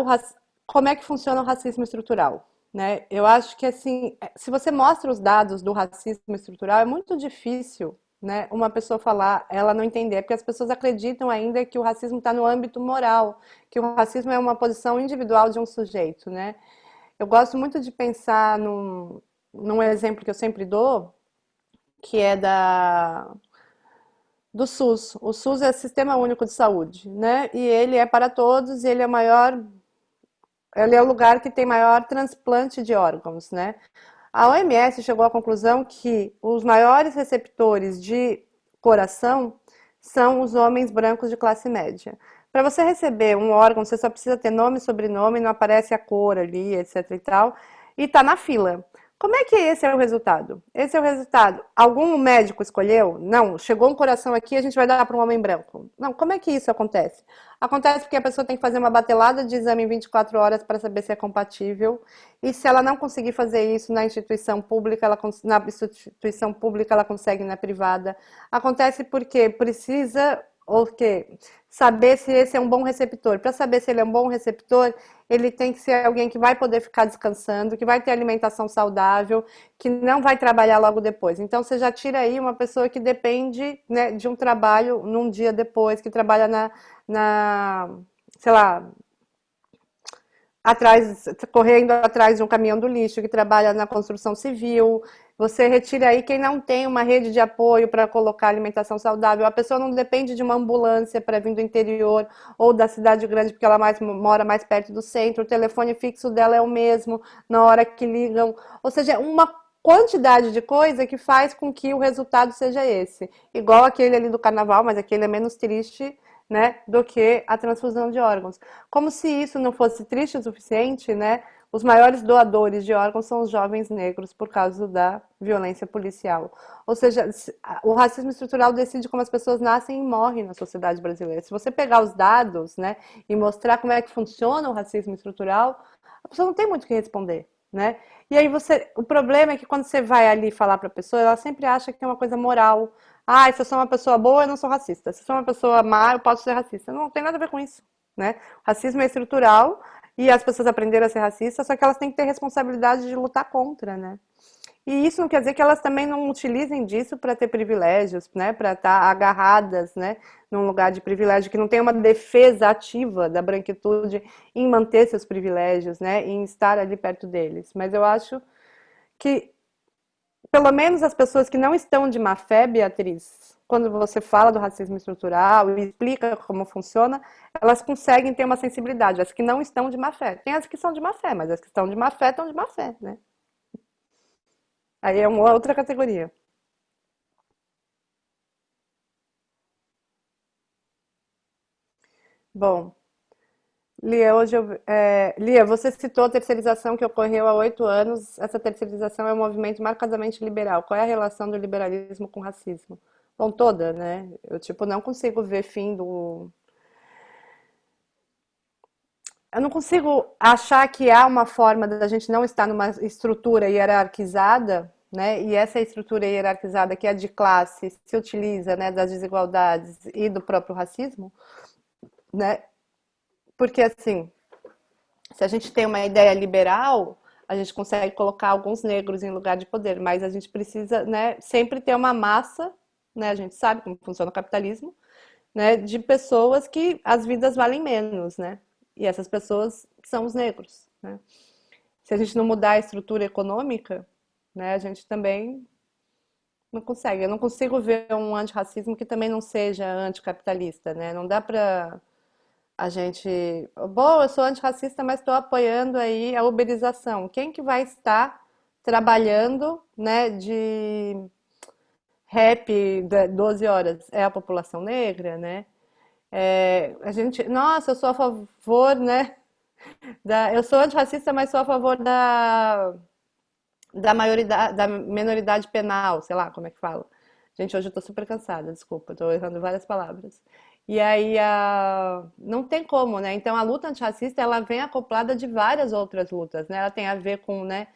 como é que funciona o racismo estrutural, né? Eu acho que assim, se você mostra os dados do racismo estrutural, é muito difícil, né, uma pessoa falar, ela não entender, porque as pessoas acreditam ainda que o racismo está no âmbito moral, que o racismo é uma posição individual de um sujeito, né? Eu gosto muito de pensar num exemplo que eu sempre dou, que é do SUS. O SUS é o Sistema Único de Saúde, né? E ele é para todos e ele é o lugar que tem maior transplante de órgãos, né? A OMS chegou à conclusão que os maiores receptores de coração são os homens brancos de classe média. Para você receber um órgão, você só precisa ter nome, sobrenome, não aparece a cor ali, etc e tal, e tá na fila. Como é que esse é o resultado? Esse é o resultado. Algum médico escolheu? Não, chegou um coração aqui, a gente vai dar para um homem branco. Não, como é que isso acontece? Acontece porque a pessoa tem que fazer uma batelada de exame em 24 horas para saber se é compatível. E se ela não conseguir fazer isso na instituição pública, ela consegue na privada. Acontece porque precisa ou que saber se esse é um bom receptor. Para saber se ele é um bom receptor, ele tem que ser alguém que vai poder ficar descansando, que vai ter alimentação saudável, que não vai trabalhar logo depois. Então você já tira aí uma pessoa que depende, né, de um trabalho num dia depois, que trabalha sei lá, correndo atrás de um caminhão do lixo, que trabalha na construção civil. Você retira aí quem não tem uma rede de apoio para colocar alimentação saudável. A pessoa não depende de uma ambulância para vir do interior ou da cidade grande, porque ela mora mais perto do centro. O telefone fixo dela é o mesmo na hora que ligam. Ou seja, uma quantidade de coisa que faz com que o resultado seja esse. Igual aquele ali do carnaval, mas aquele é menos triste, né, do que a transfusão de órgãos. Como se isso não fosse triste o suficiente, né? Os maiores doadores de órgãos são os jovens negros por causa da violência policial. Ou seja, o racismo estrutural decide como as pessoas nascem e morrem na sociedade brasileira. Se você pegar os dados, né, e mostrar como é que funciona o racismo estrutural, a pessoa não tem muito o que responder, né? E aí o problema é que quando você vai ali falar para a pessoa, ela sempre acha que tem uma coisa moral. Ah, se eu sou uma pessoa boa, eu não sou racista. Se eu sou uma pessoa má, eu posso ser racista. Não tem nada a ver com isso, né? O racismo é estrutural e as pessoas aprenderam a ser racistas, só que elas têm que ter responsabilidade de lutar contra, né? E isso não quer dizer que elas também não utilizem disso para ter privilégios, né? Para estar agarradas, né? Num lugar de privilégio, que não tem uma defesa ativa da branquitude em manter seus privilégios, né? Em estar ali perto deles. Mas eu acho que, pelo menos as pessoas que não estão de má fé, Beatriz, quando você fala do racismo estrutural e explica como funciona, elas conseguem ter uma sensibilidade. As que não estão de má fé. Tem as que são de má fé, mas as que estão de má fé estão de má fé, né? Aí é uma outra categoria. Bom, Lia, Lia, você citou a terceirização que ocorreu há 8 anos. Essa terceirização é um movimento marcadamente liberal. Qual é a relação do liberalismo com o racismo? Bom, toda, né? Eu, tipo, não consigo ver fim do... Eu não consigo achar que há uma forma da gente não estar numa estrutura hierarquizada, né? E essa estrutura hierarquizada que é de classe se utiliza, né, das desigualdades e do próprio racismo, né? Porque assim, se a gente tem uma ideia liberal, a gente consegue colocar alguns negros em lugar de poder, mas a gente precisa, né, sempre ter uma massa, né? A gente sabe como funciona o capitalismo, né, de pessoas que as vidas valem menos, né? E essas pessoas são os negros, né? Se a gente não mudar a estrutura econômica, né, a gente também não consegue. Eu não consigo ver um antirracismo que também não seja anticapitalista, né? Não dá para a gente, bom, eu sou antirracista, mas estou apoiando aí a uberização. Quem que vai estar trabalhando, né, de rap 12 horas? É a população negra, né? A gente, nossa, eu sou a favor, né? Eu sou antirracista, mas sou a favor da maioridade, da minoridade penal, sei lá como é que fala. Gente, hoje eu tô super cansada, desculpa, tô errando várias palavras. E aí, não tem como, né? Então, a luta antirracista, ela vem acoplada de várias outras lutas, né? Ela tem a ver com, né,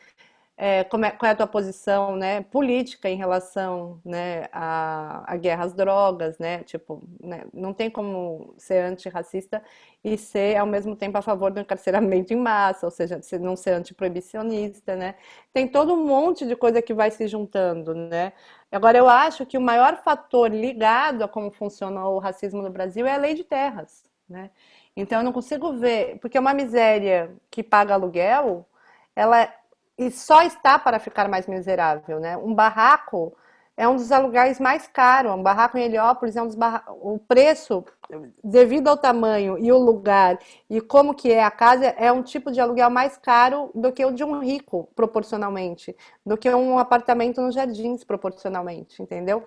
qual é a tua posição, né, política em relação, né, à guerra às drogas, né, tipo, né, não tem como ser antirracista e ser ao mesmo tempo a favor do encarceramento em massa, ou seja, não ser antiproibicionista, né, tem todo um monte de coisa que vai se juntando, né. Agora, eu acho que o maior fator ligado a como funciona o racismo no Brasil é a lei de terras, né, então eu não consigo ver, porque é uma miséria que paga aluguel, ela e só está para ficar mais miserável, né? Um barraco é um dos aluguéis mais caros. Um barraco em Heliópolis é um dos o preço devido ao tamanho e o lugar e como que é a casa é um tipo de aluguel mais caro do que o de um rico proporcionalmente, do que um apartamento nos Jardins proporcionalmente, entendeu?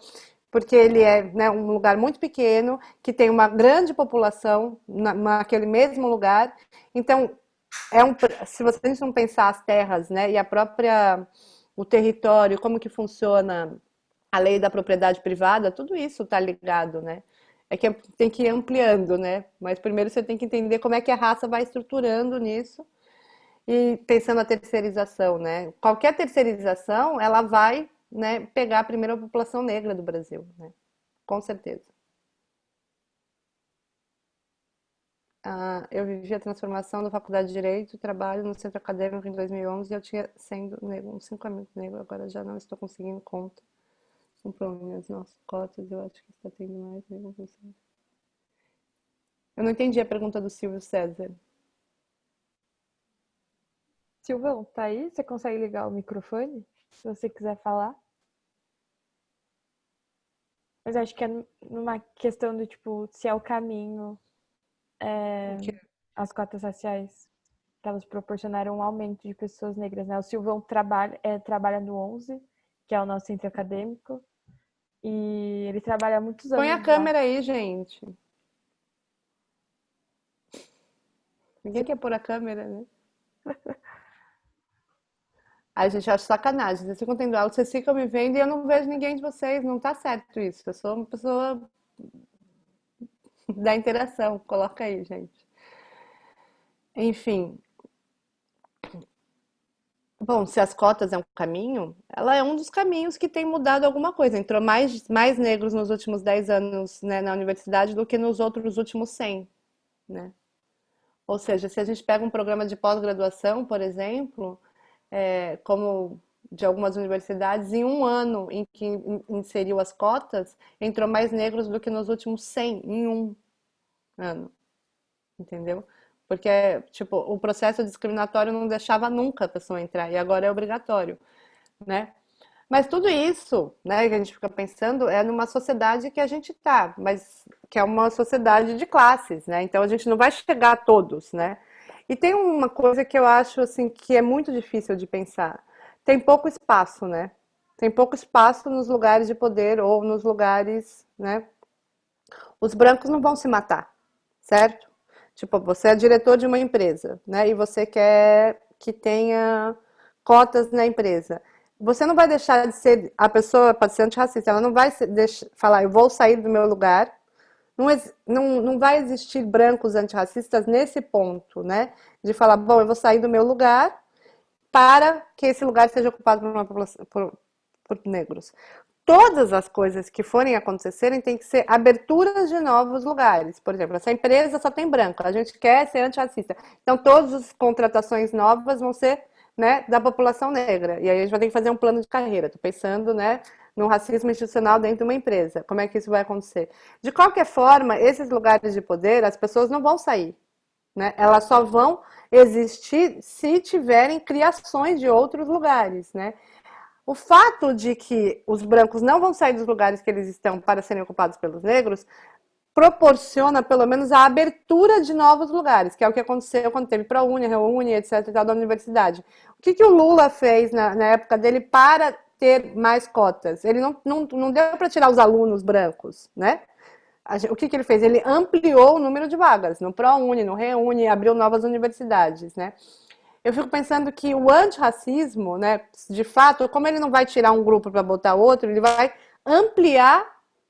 Porque ele é, né, um lugar muito pequeno, que tem uma grande população naquele mesmo lugar. Então, se você a gente não pensar as terras, né, e a própria o território, como que funciona a lei da propriedade privada, tudo isso está ligado, né? É que tem que ir ampliando, né? Mas primeiro você tem que entender como é que a raça vai estruturando nisso e pensando a terceirização, né? Qualquer terceirização, ela vai, né, pegar a primeira população negra do Brasil, né? Com certeza. Eu vivi a transformação da Faculdade de Direito, trabalho no centro acadêmico em 2011 e eu tinha sendo negro, uns 5 amigos negros, agora já não estou conseguindo conta. Com problemas nas nossas cotas, eu acho que está tendo mais negro. Eu não entendi a pergunta do Silvio César. Silvão, tá aí? Você consegue ligar o microfone? Se você quiser falar. Mas acho que é numa questão do tipo, se é o caminho, as cotas raciais, que elas proporcionaram um aumento de pessoas negras, né? O Silvão trabalha no 11, que é o nosso centro acadêmico, e ele trabalha há muitos Põe a anos lá. câmera aí, gente. Ninguém quer pôr a câmera, né? Ai, gente, eu acho sacanagem. Vocês ficam tendo aula, vocês ficam me vendo e eu não vejo ninguém de vocês. Não tá certo isso. Eu sou uma pessoa da interação. Coloca aí, gente. Enfim. Bom, se as cotas é um caminho, ela é um dos caminhos que tem mudado alguma coisa. Entrou mais negros nos últimos 10 anos, né, na universidade do que nos outros últimos 100, né? Ou seja, se a gente pega um programa de pós-graduação, por exemplo, como de algumas universidades, em um ano em que inseriu as cotas, entrou mais negros do que nos últimos 100 em um ano, entendeu? Porque, tipo, o processo discriminatório não deixava nunca a pessoa entrar, e agora é obrigatório, né? Mas tudo isso, né, que a gente fica pensando é numa sociedade que a gente tá, mas que é uma sociedade de classes, né? Então a gente não vai chegar a todos, né? E tem uma coisa que eu acho assim que é muito difícil de pensar. Tem pouco espaço, né? Tem pouco espaço nos lugares de poder ou nos lugares, né? Os brancos não vão se matar, certo? Tipo, você é diretor de uma empresa, né? E você quer que tenha cotas na empresa. Você não vai deixar de ser, a pessoa pode ser antirracista, ela não vai falar, eu vou sair do meu lugar. Não vai existir brancos antirracistas nesse ponto, né? De falar, bom, eu vou sair do meu lugar para que esse lugar seja ocupado por uma população, por negros. Todas as coisas que forem acontecerem tem que ser aberturas de novos lugares. Por exemplo, essa empresa só tem branco, a gente quer ser antirracista. Então, todas as contratações novas vão ser, né, da população negra. E aí a gente vai ter que fazer um plano de carreira. Estou pensando, né, no racismo institucional dentro de uma empresa. Como é que isso vai acontecer? De qualquer forma, esses lugares de poder, as pessoas não vão sair, né? Elas só vão existir se tiverem criações de outros lugares, né? O fato de que os brancos não vão sair dos lugares que eles estão para serem ocupados pelos negros proporciona, pelo menos, a abertura de novos lugares, que é o que aconteceu quando teve ProUni, ReUni, etc. da universidade. O que o Lula fez na época dele para ter mais cotas? Ele não deu para tirar os alunos brancos, né? O que ele fez? Ele ampliou o número de vagas no ProUni, no ReUni, abriu novas universidades, né? Eu fico pensando que o antirracismo, né, de fato, como ele não vai tirar um grupo para botar outro, ele vai ampliar,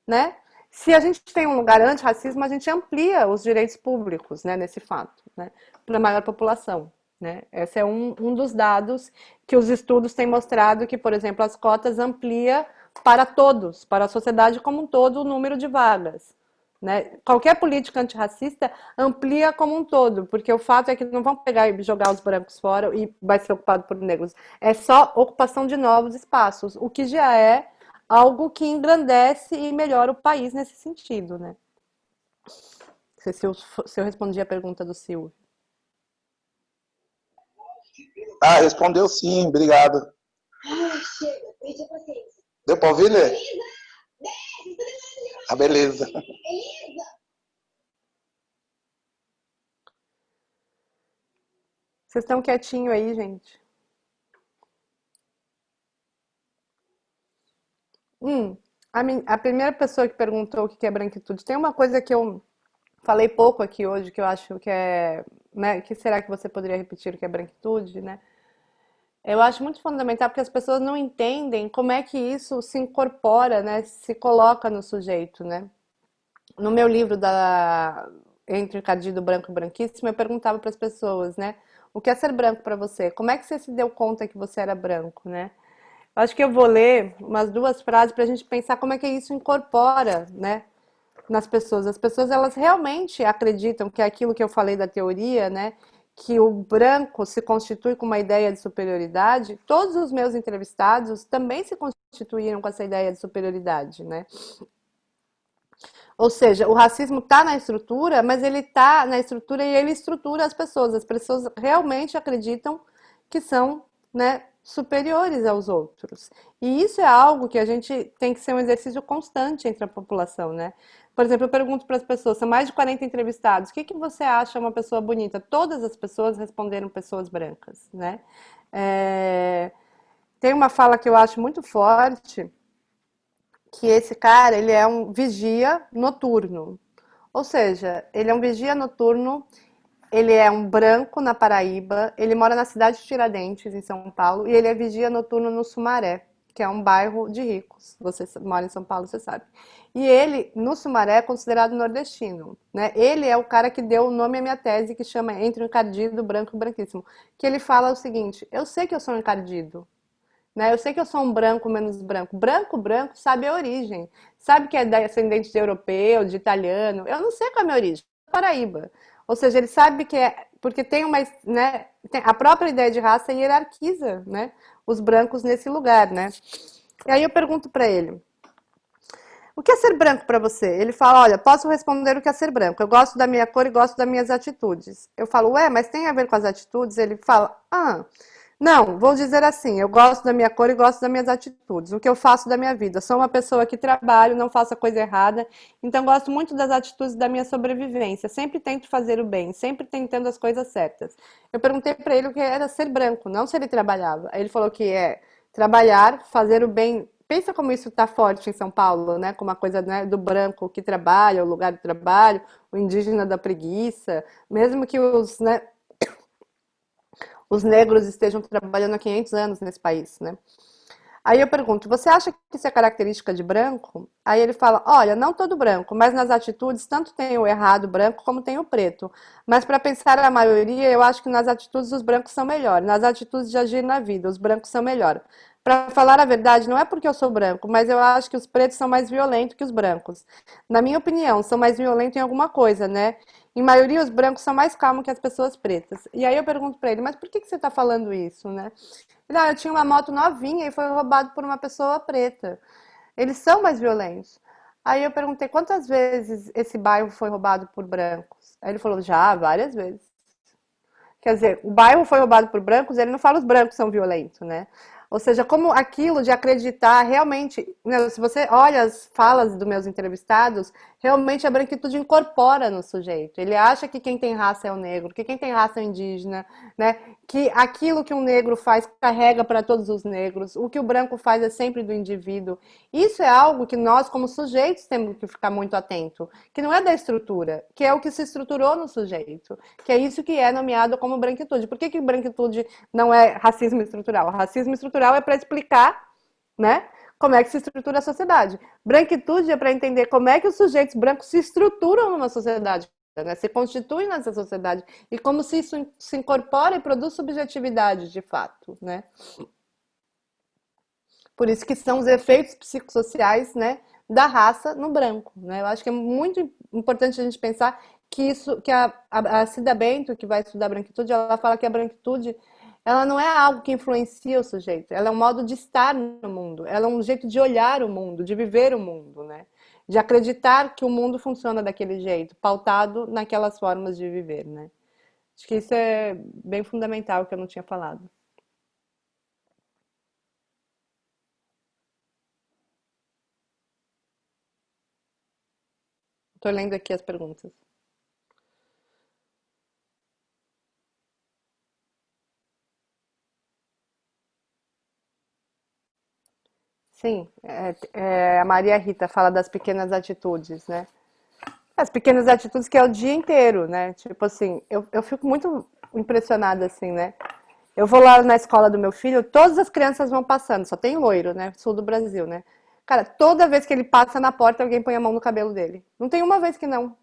né? Se a gente tem um lugar antirracismo, a gente amplia os direitos públicos, né, nesse fato, né, para a maior população, né? Esse é um dos dados que os estudos têm mostrado que, por exemplo, as cotas amplia para todos, para a sociedade como um todo, o número de vagas. Né? Qualquer política antirracista amplia como um todo, porque o fato é que não vão pegar e jogar os brancos fora e vai ser ocupado por negros. É só ocupação de novos espaços, o que já é algo que engrandece e melhora o país nesse sentido. Né? Não sei se eu respondi a pergunta do Silvio. Ah, respondeu sim, obrigado. Deu para ouvir, Lê? Ah, beleza. Vocês estão quietinho aí, gente? A primeira pessoa que perguntou o que é branquitude, tem uma coisa que eu falei pouco aqui hoje, que eu acho que é, né, que será que você poderia repetir o que é branquitude, né? Eu acho muito fundamental porque as pessoas não entendem como é que isso se incorpora, né, se coloca no sujeito, né? No meu livro da Entre Encardido Branco e Branquíssimo, eu perguntava para as pessoas, né, o que é ser branco para você? Como é que você se deu conta que você era branco, né? Acho que eu vou ler umas duas frases para a gente pensar como é que isso incorpora, né, nas pessoas. As pessoas, elas realmente acreditam que é aquilo que eu falei da teoria, né, que o branco se constitui com uma ideia de superioridade. Todos os meus entrevistados também se constituíram com essa ideia de superioridade, né? Ou seja, o racismo está na estrutura, mas ele está na estrutura e ele estrutura as pessoas. As pessoas realmente acreditam que são, né, superiores aos outros. E isso é algo que a gente tem que ser um exercício constante entre a população, né? Por exemplo, eu pergunto para as pessoas, são mais de 40 entrevistados, o que que você acha uma pessoa bonita? Todas as pessoas responderam pessoas brancas, né? Tem uma fala que eu acho muito forte, que esse cara, ele é um vigia noturno. Ou seja, ele é um vigia noturno, ele é um branco na Paraíba, ele mora na cidade de Tiradentes, em São Paulo, e ele é vigia noturno no Sumaré, que é um bairro de ricos. Você mora em São Paulo, você sabe. E ele, no Sumaré, é considerado nordestino, né? Ele é o cara que deu o nome à minha tese, que chama Entre o Encardido, Branco e Branquíssimo. Que ele fala o seguinte, eu sei que eu sou um encardido, né? Eu sei que eu sou um branco menos branco. Branco, branco, sabe a origem. Sabe que é descendente de europeu, de italiano. Eu não sei qual é a minha origem. Paraíba. Ou seja, ele sabe que é. Porque tem uma. Né, a própria ideia de raça hierarquiza, né, os brancos nesse lugar, né? E aí eu pergunto para ele. O que é ser branco para você? Ele fala, olha, posso responder o que é ser branco. Eu gosto da minha cor e gosto das minhas atitudes. Eu falo, ué, mas tem a ver com as atitudes? Ele fala, não, vou dizer assim, eu gosto da minha cor e gosto das minhas atitudes. O que eu faço da minha vida? Sou uma pessoa que trabalho, não faço a coisa errada, então gosto muito das atitudes da minha sobrevivência. Sempre tento fazer o bem, sempre tentando as coisas certas. Eu perguntei para ele o que era ser branco, não se ele trabalhava. Aí ele falou que é trabalhar, fazer o bem. Pensa como isso está forte em São Paulo, né? Como uma coisa, né, do branco que trabalha, o lugar do trabalho, o indígena da preguiça, mesmo que né, os negros estejam trabalhando há 500 anos nesse país, né? Aí eu pergunto, você acha que isso é característica de branco? Aí ele fala, olha, não todo branco, mas nas atitudes tanto tem o errado branco como tem o preto. Mas para pensar a maioria, eu acho que nas atitudes os brancos são melhores. Nas atitudes de agir na vida, os brancos são melhores. Para falar a verdade, não é porque eu sou branco, mas eu acho que os pretos são mais violentos que os brancos. Na minha opinião, são mais violentos em alguma coisa, né? Em maioria, os brancos são mais calmos que as pessoas pretas. E aí eu pergunto para ele, mas por que você está falando isso, né? Eu tinha uma moto novinha e foi roubado por uma pessoa preta. Eles são mais violentos. Aí eu perguntei quantas vezes esse bairro foi roubado por brancos. Aí ele falou, já, várias vezes. Quer dizer, o bairro foi roubado por brancos, ele não fala os brancos são violentos, né? Ou seja, como aquilo de acreditar realmente, né, se você olha as falas dos meus entrevistados, realmente a branquitude incorpora no sujeito. Ele acha que quem tem raça é o negro, que quem tem raça é o indígena, né? Que aquilo que um negro faz carrega para todos os negros, o que o branco faz é sempre do indivíduo. Isso é algo que nós, como sujeitos, temos que ficar muito atento, que não é da estrutura, que é o que se estruturou no sujeito, que é isso que é nomeado como branquitude. Por que branquitude não é racismo estrutural? Racismo estrutural é para explicar, né, como é que se estrutura a sociedade. Branquitude é para entender como é que os sujeitos brancos se estruturam numa sociedade, né, se constituem nessa sociedade e como se isso se incorpora e produz subjetividade de fato, né? Por isso que são os efeitos psicossociais, né, da raça no branco, né? Eu acho que é muito importante a gente pensar que isso, que a Cida Bento, que vai estudar branquitude, ela fala que a branquitude ela não é algo que influencia o sujeito, ela é um modo de estar no mundo, ela é um jeito de olhar o mundo, de viver o mundo, né? De acreditar que o mundo funciona daquele jeito, pautado naquelas formas de viver, né? Acho que isso é bem fundamental que eu não tinha falado. Estou lendo aqui as perguntas. Sim, a Maria Rita fala das pequenas atitudes, né? As pequenas atitudes que é o dia inteiro, né? Tipo assim, eu fico muito impressionada, assim, né? Eu vou lá na escola do meu filho, todas as crianças vão passando, só tem loiro, né? Sul do Brasil, né? Cara, toda vez que ele passa na porta, alguém põe a mão no cabelo dele. Não tem uma vez que não.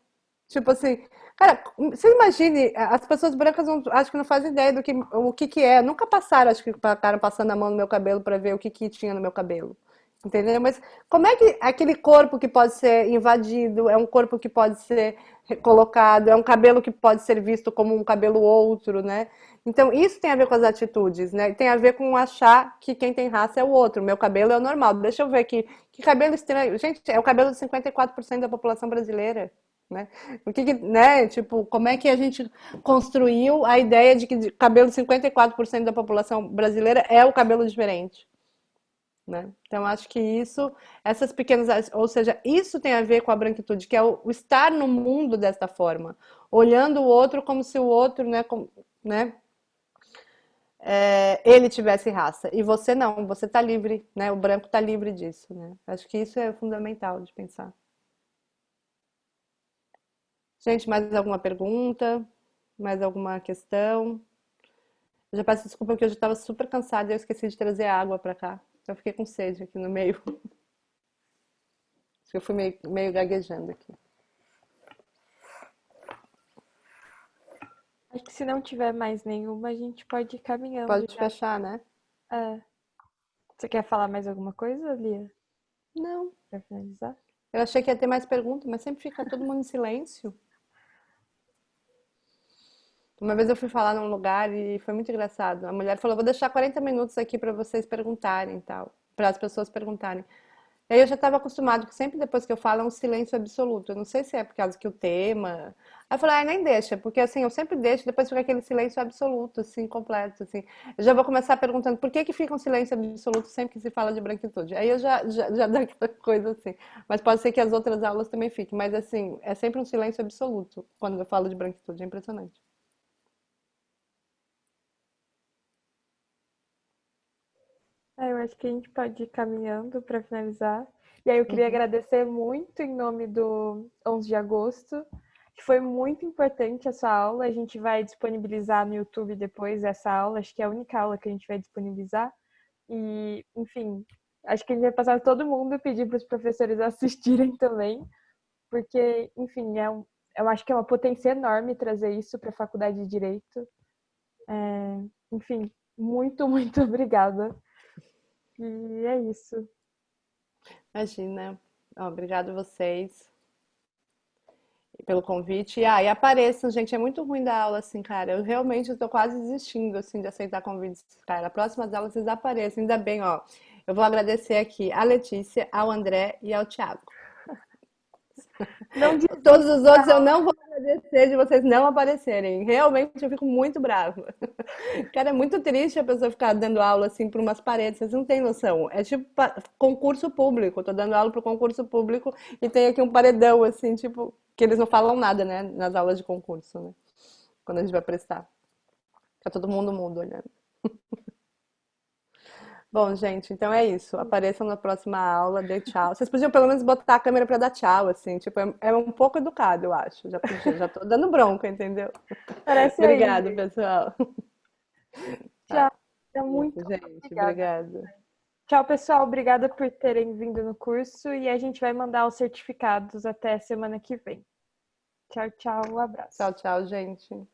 Tipo assim, cara, você imagine, as pessoas brancas não, acho que não fazem ideia do que o que que é. Nunca passaram, acho que ficaram passando a mão no meu cabelo para ver o que que tinha no meu cabelo. Entendeu? Mas como é que aquele corpo que pode ser invadido, é um corpo que pode ser colocado, é um cabelo que pode ser visto como um cabelo outro, né? Então, isso tem a ver com as atitudes, né? Tem a ver com achar que quem tem raça é o outro. Meu cabelo é o normal. Deixa eu ver aqui. Que cabelo estranho. Gente, é o cabelo de 54% da população brasileira. Né? Né? Tipo, como é que a gente construiu a ideia de que o cabelo de 54% da população brasileira é o cabelo diferente? Né? Então, acho que isso, essas pequenas, ou seja, isso tem a ver com a branquitude, que é o estar no mundo desta forma, olhando o outro como se o outro, né, ele tivesse raça, e você não, você está livre, né? O branco está livre disso, né? Acho que isso é fundamental de pensar. Gente, mais alguma pergunta? Mais alguma questão? Eu já peço desculpa porque eu já estava super cansada e eu esqueci de trazer água para cá. Eu fiquei com sede aqui no meio. Eu fui meio gaguejando aqui. Acho que se não tiver mais nenhuma, a gente pode ir caminhando Pode já. fechar, né? É. Você quer falar mais alguma coisa, Lia? Não. Pra finalizar? Eu achei que ia ter mais perguntas, mas sempre fica todo mundo em silêncio. Uma vez eu fui falar num lugar e foi muito engraçado. A mulher falou: vou deixar 40 minutos aqui para vocês perguntarem e tal, para as pessoas perguntarem. E aí eu já estava acostumado que sempre depois que eu falo é um silêncio absoluto. Eu não sei se é por causa que o tema. Aí eu falei: ah, nem deixa, porque assim, eu sempre deixo, depois fica aquele silêncio absoluto, assim, completo, assim. Eu já vou começar perguntando por que que fica um silêncio absoluto sempre que se fala de branquitude. Aí eu já dá aquela coisa assim. Mas pode ser que as outras aulas também fiquem. Mas assim, é sempre um silêncio absoluto quando eu falo de branquitude. É impressionante. Eu acho que a gente pode ir caminhando para finalizar. E aí eu queria Uhum. agradecer muito em nome do 11 de agosto, que foi muito importante essa aula. A gente vai disponibilizar no YouTube depois essa aula, acho que é a única aula que a gente vai disponibilizar. E, enfim, acho que a gente vai passar todo mundo e pedir para os professores assistirem também, porque, enfim, eu acho que é uma potência enorme trazer isso para a Faculdade de Direito. Enfim, muito, muito obrigada. E é isso. Imagina. Ó, obrigado vocês pelo convite. E apareçam, gente. É muito ruim dar aula assim, cara. Eu realmente estou quase desistindo assim de aceitar convites, cara. Próximas aulas vocês apareçam. Ainda bem, ó. Eu vou agradecer aqui a Letícia, ao André e ao Thiago. Não Todos desista. os outros eu não vou agradecer de vocês não aparecerem. Realmente eu fico muito brava. Cara, é muito triste a pessoa ficar dando aula assim por umas paredes, vocês não têm noção. É tipo concurso público. Eu tô dando aula para concurso público e tem aqui um paredão assim, tipo, que eles não falam nada, né, nas aulas de concurso, né? Quando a gente vai prestar. Fica todo mundo mudo olhando. Bom, gente, então é isso. Apareçam na próxima aula, dê tchau. Vocês podiam pelo menos botar a câmera para dar tchau, assim, tipo, é um pouco educado, eu acho. Já podia, já tô dando bronca, entendeu? Parece aí, Obrigado, gente. pessoal. Tchau. Tá, Muito isso, gente. obrigada. Obrigada. Tchau, pessoal. Obrigada por terem vindo no curso e a gente vai mandar os certificados até semana que vem. Tchau, tchau. Um abraço. Tchau, tchau, gente.